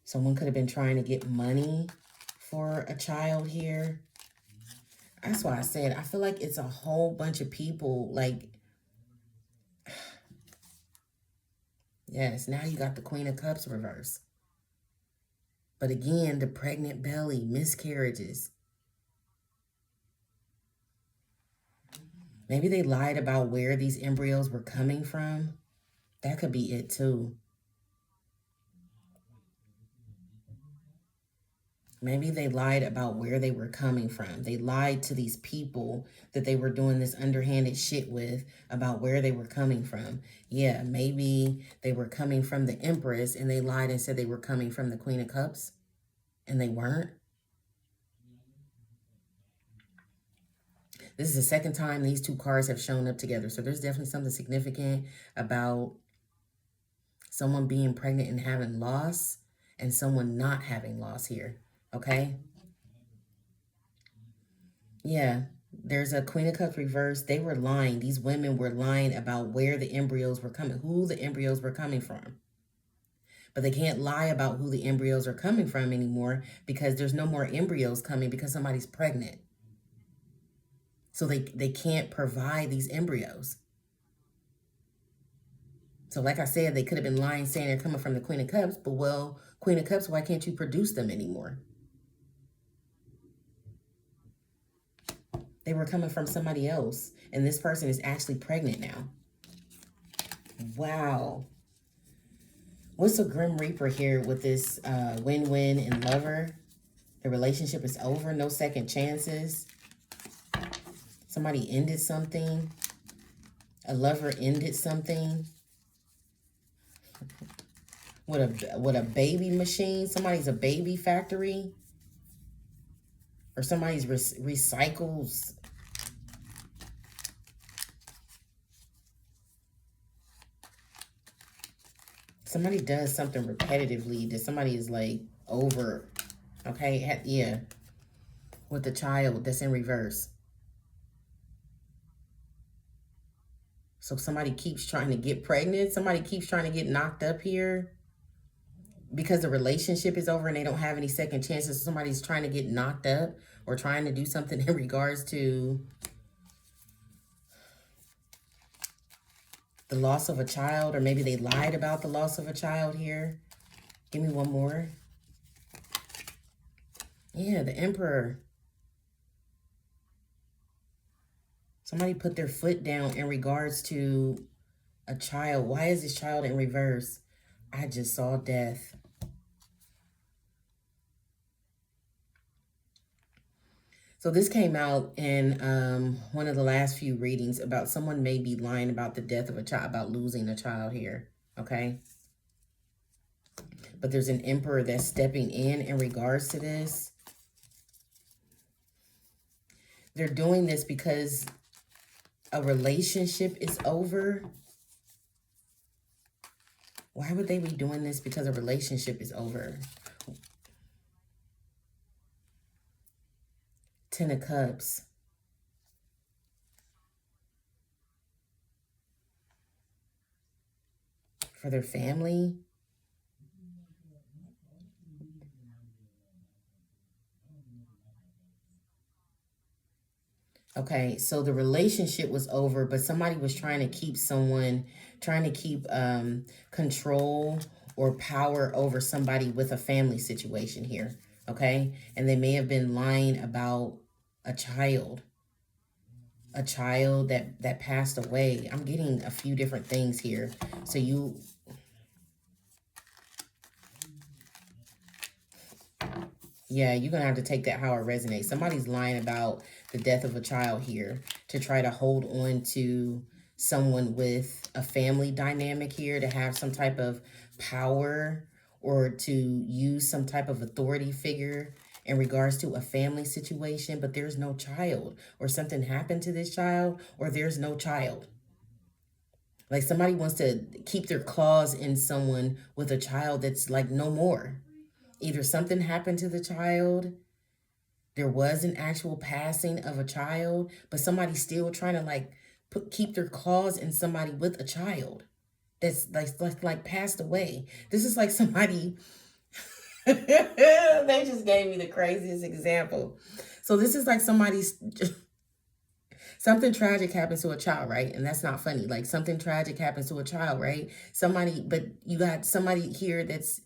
Someone could have been trying to get money for a child here. That's why I said, I feel like it's a whole bunch of people, like, yes, now you got the Queen of Cups reverse. But again, the pregnant belly, miscarriages. Maybe they lied about where these embryos were coming from. That could be it too. Maybe they lied about where they were coming from. They lied to these people that they were doing this underhanded shit with about where they were coming from. Yeah, maybe they were coming from the Empress and they lied and said they were coming from the Queen of Cups and they weren't. This is the second time these two cards have shown up together. So there's definitely something significant about someone being pregnant and having loss and someone not having loss here. Okay? Yeah, there's a Queen of Cups reverse. They were lying. These women were lying about where the embryos were coming, who the embryos were coming from. But they can't lie about who the embryos are coming from anymore because there's no more embryos coming because somebody's pregnant. So they can't provide these embryos. So like I said, they could have been lying saying they're coming from the Queen of Cups, but well, Queen of Cups, why can't you produce them anymore? They were coming from somebody else, and this person is actually pregnant now. Wow. What's a Grim Reaper here with this win-win and lover? The relationship is over, no second chances. Somebody ended something. A lover ended something. What a baby machine. Somebody's a baby factory. Or somebody's recycles. Somebody does something repetitively that somebody is like over. Okay, yeah. With the child that's in reverse. So somebody keeps trying to get pregnant. Somebody keeps trying to get knocked up here because the relationship is over and they don't have any second chances. Somebody's trying to get knocked up or trying to do something in regards to the loss of a child, or maybe they lied about the loss of a child here. Give me one more. Yeah, the Emperor. Somebody put their foot down in regards to a child. Why is this child in reverse? I just saw death. So this came out in one of the last few readings about someone may be lying about the death of a child, about losing a child here, okay? But there's an Emperor that's stepping in regards to this. They're doing this because a relationship is over. Why would they be doing this? Because a relationship is over. 10 of Cups. For their family. Okay, so the relationship was over, but somebody was trying to keep someone, trying to keep control or power over somebody with a family situation here, okay? And they may have been lying about a child that passed away. I'm getting a few different things here. So yeah, you're going to have to take that how it resonates. Somebody's lying about the death of a child here to try to hold on to someone with a family dynamic here, to have some type of power or to use some type of authority figure in regards to a family situation, but there's no child, or something happened to this child, or there's no child. Like somebody wants to keep their claws in someone with a child that's like no more. Either something happened to the child, there was an actual passing of a child, but somebody's still trying to like keep their claws in somebody with a child that's like passed away. This is like somebody, they just gave me the craziest example. So this is like somebody's, something tragic happens to a child, right? And that's not funny. Like something tragic happens to a child, right? Somebody, but you got somebody here that's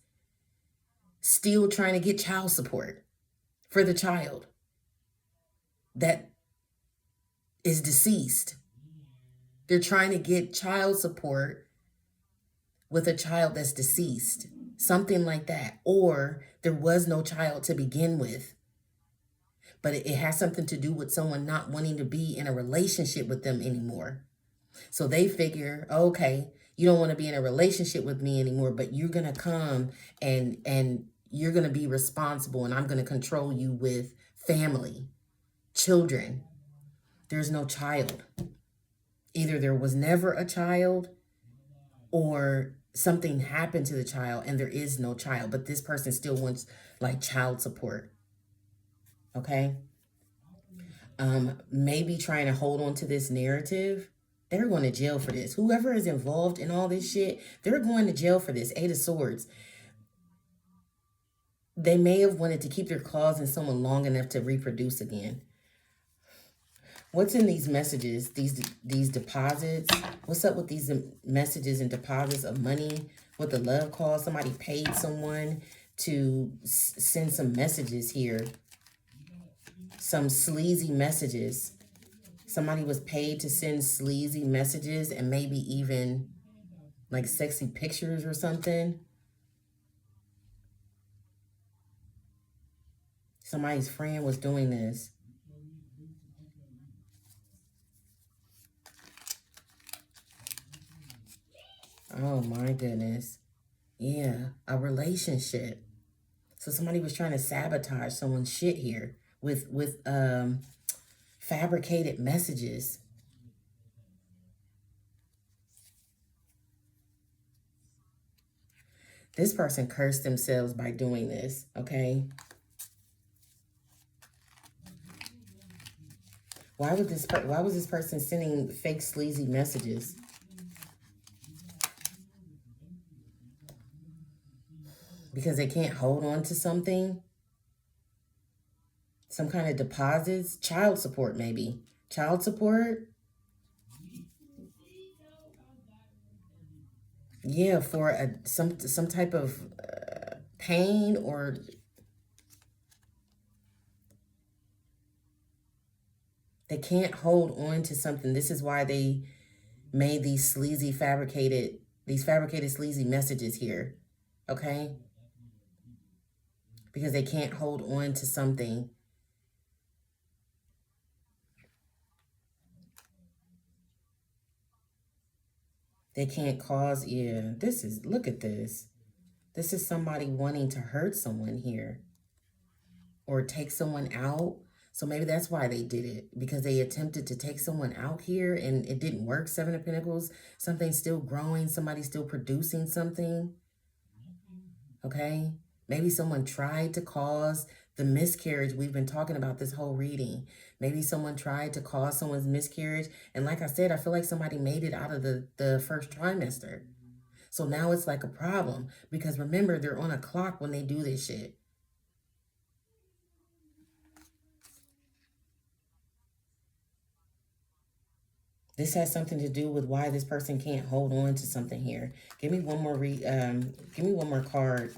still trying to get child support for the child that is deceased. They're trying to get child support with a child that's deceased, something like that. Or there was no child to begin with, but it has something to do with someone not wanting to be in a relationship with them anymore. So they figure, okay, you don't want to be in a relationship with me anymore, but you're going to come and you're going to be responsible, and I'm going to control you with family, children. There's no child. Either there was never a child, or something happened to the child and there is no child, but this person still wants like child support. Okay? Maybe trying to hold on to this narrative. They're going to jail for this. Whoever is involved in all this shit, they're going to jail for this. 8 of Swords. They may have wanted to keep their claws in someone long enough to reproduce again. What's in these messages, these deposits? What's up with these messages and deposits of money with the love call? Somebody paid someone to send some messages here. Some sleazy messages. Somebody was paid to send sleazy messages and maybe even like sexy pictures or something. Somebody's friend was doing this. Oh my goodness. Yeah, a relationship. So somebody was trying to sabotage someone's shit here with fabricated messages. This person cursed themselves by doing this, okay? Why was this person sending fake sleazy messages? Because they can't hold on to something? Some kind of deposits? Child support, maybe. Child support? Yeah, for some type of pain, or they can't hold on to something. This is why they made these fabricated sleazy messages here, okay? Because they can't hold on to something. They can't cause, yeah, look at this. This is somebody wanting to hurt someone here or take someone out. So maybe that's why they did it, because they attempted to take someone out here and it didn't work. Seven of Pentacles, something's still growing. Somebody's still producing something. Okay? Maybe someone tried to cause the miscarriage we've been talking about this whole reading. Maybe someone tried to cause someone's miscarriage. And like I said, I feel like somebody made it out of the first trimester. So now it's like a problem, because remember, they're on a clock when they do this shit. This has something to do with why this person can't hold on to something here. Give me one more give me one more card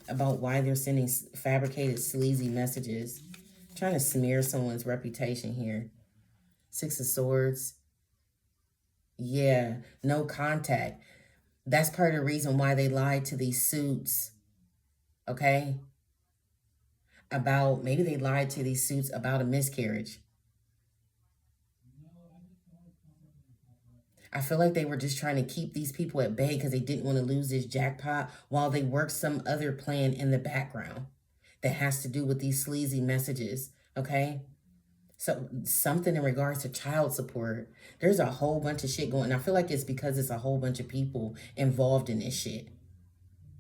about why they're sending fabricated, sleazy messages. I'm trying to smear someone's reputation here. Six of Swords. Yeah, no contact. That's part of the reason why they lied to these suits. Okay? Maybe they lied to these suits about a miscarriage. I feel like they were just trying to keep these people at bay because they didn't want to lose this jackpot while they worked some other plan in the background that has to do with these sleazy messages, okay? So something in regards to child support. There's a whole bunch of shit going. I feel like it's because it's a whole bunch of people involved in this shit,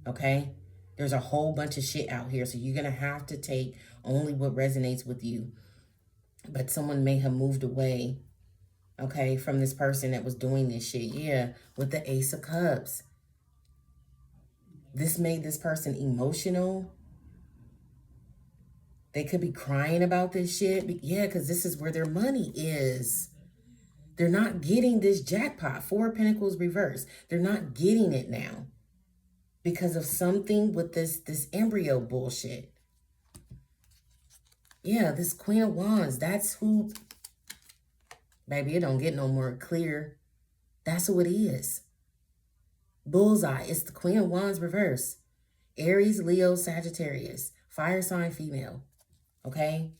okay? There's a whole bunch of shit out here, so you're going to have to take only what resonates with you. But someone may have moved away, okay, from this person that was doing this shit. Yeah, with the Ace of Cups. This made this person emotional. They could be crying about this shit. Yeah, because this is where their money is. They're not getting this jackpot. Four of Pentacles reverse. They're not getting it now because of something with this embryo bullshit. Yeah, this Queen of Wands. That's who... Baby, it don't get no more clear. That's who it is. Bullseye. It's the Queen of Wands reverse. Aries, Leo, Sagittarius. Fire sign female. Okay?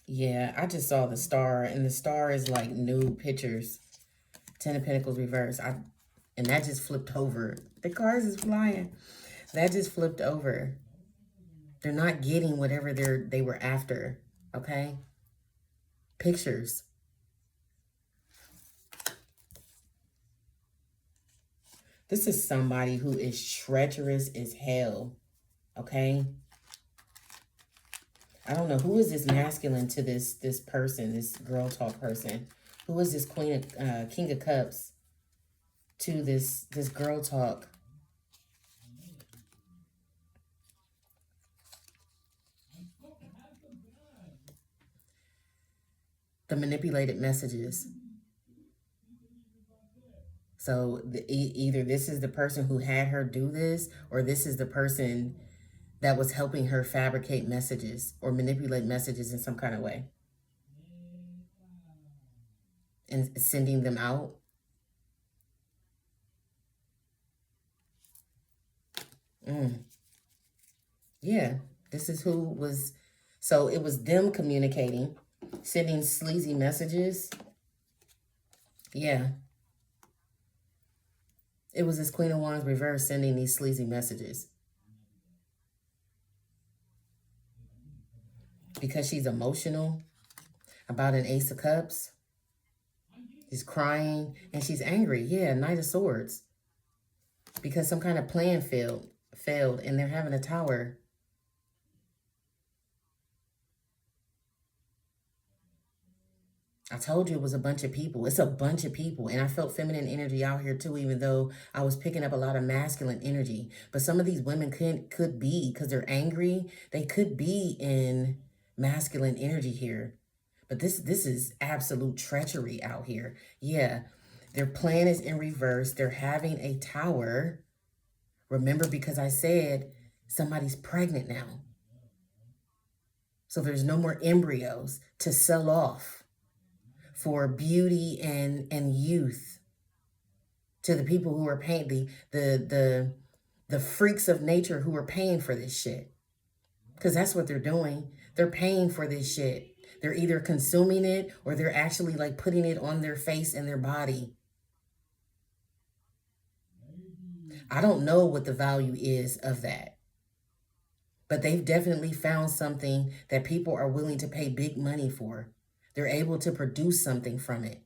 Yeah, I just saw the star, and the star is like new pictures. Ten of Pentacles reverse. And that just flipped over. The cards is flying. That just flipped over. They're not getting whatever they were after. Okay? Pictures. This is somebody who is treacherous as hell. Okay? I don't know. Who is this masculine to this person, this girl talk person? Who is this King of Cups to this girl talk? The manipulated messages. So either this is the person who had her do this, or this is the person that was helping her fabricate messages or manipulate messages in some kind of way and sending them out. Yeah, this is who was... So it was them communicating, sending sleazy messages. Yeah. It was this Queen of Wands reverse sending these sleazy messages. Because she's emotional about an Ace of Cups. She's crying and she's angry. Yeah, Knight of Swords. Because some kind of plan failed and they're having a tower. I told you it was a bunch of people. It's a bunch of people. And I felt feminine energy out here too, even though I was picking up a lot of masculine energy. But some of these women could be, because they're angry, they could be in masculine energy here. But this is absolute treachery out here. Yeah, their plan is in reverse. They're having a tower. Remember, because I said somebody's pregnant now. So there's no more embryos to sell off for beauty and youth to the people who are paying, the freaks of nature who are paying for this shit. Because that's what they're doing. They're paying for this shit. They're either consuming it or they're actually like putting it on their face and their body. I don't know what the value is of that. But they've definitely found something that people are willing to pay big money for. They're able to produce something from it.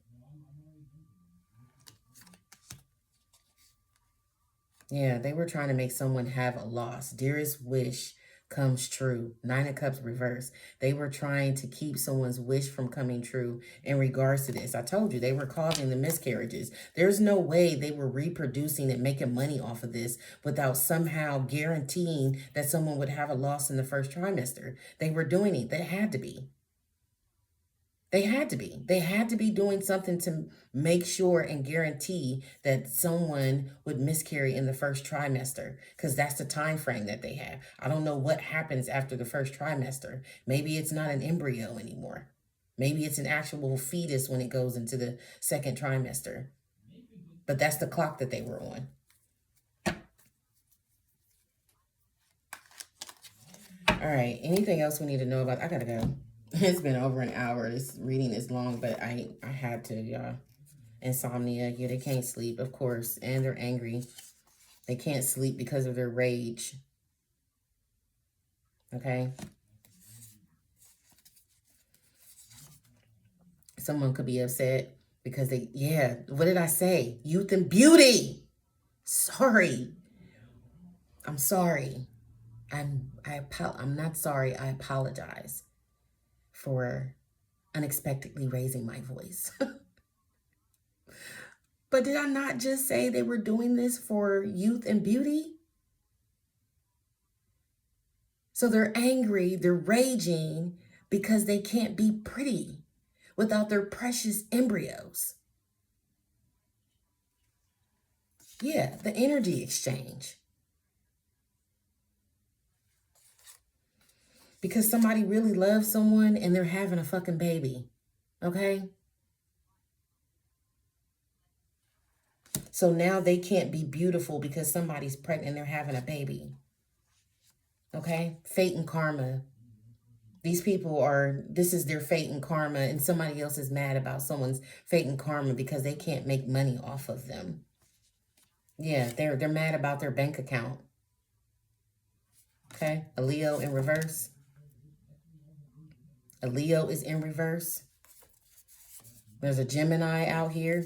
Yeah, they were trying to make someone have a loss. Dearest wish comes true. Nine of Cups reverse. They were trying to keep someone's wish from coming true in regards to this. I told you they were causing the miscarriages. There's no way they were reproducing and making money off of this without somehow guaranteeing that someone would have a loss in the first trimester. They were doing it. They had to be. They had to be. They had to be doing something to make sure and guarantee that someone would miscarry in the first trimester, because that's the time frame that they have. I don't know what happens after the first trimester. Maybe it's not an embryo anymore. Maybe it's an actual fetus when it goes into the second trimester. But that's the clock that they were on. All right. Anything else we need to know about? I gotta go. It's been over an hour. This reading is long, but I had to, y'all. Insomnia. Yeah, they can't sleep, of course. And they're angry. They can't sleep because of their rage. Okay? Someone could be upset because they, yeah, what did I say? Youth and beauty. Sorry. I'm sorry. I'm not sorry. I apologize for unexpectedly raising my voice. But did I not just say they were doing this for youth and beauty? So they're angry, they're raging because they can't be pretty without their precious embryos. Yeah, the energy exchange. Because somebody really loves someone and they're having a fucking baby. Okay? So now they can't be beautiful because somebody's pregnant and they're having a baby. Okay? Fate and karma. These people are, this is their fate and karma, and somebody else is mad about someone's fate and karma because they can't make money off of them. Yeah, they're mad about their bank account. Okay? A Leo in reverse. A Leo is in reverse. There's a Gemini out here.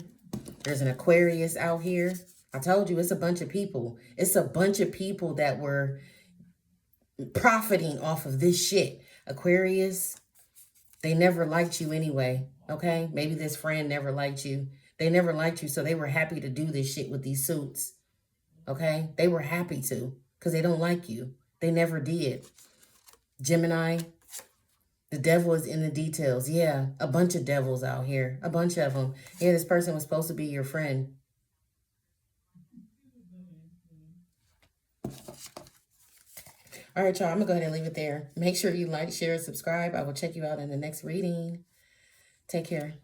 There's an Aquarius out here. I told you it's a bunch of people. It's a bunch of people that were profiting off of this shit. Aquarius, they never liked you anyway, okay? Maybe this friend never liked you. They never liked you, so they were happy to do this shit with these suits, okay? They were happy to, because they don't like you. They never did. Gemini, the devil is in the details. Yeah, a bunch of devils out here. A bunch of them. Yeah, this person was supposed to be your friend. All right, y'all, I'm going to go ahead and leave it there. Make sure you like, share, subscribe. I will check you out in the next reading. Take care.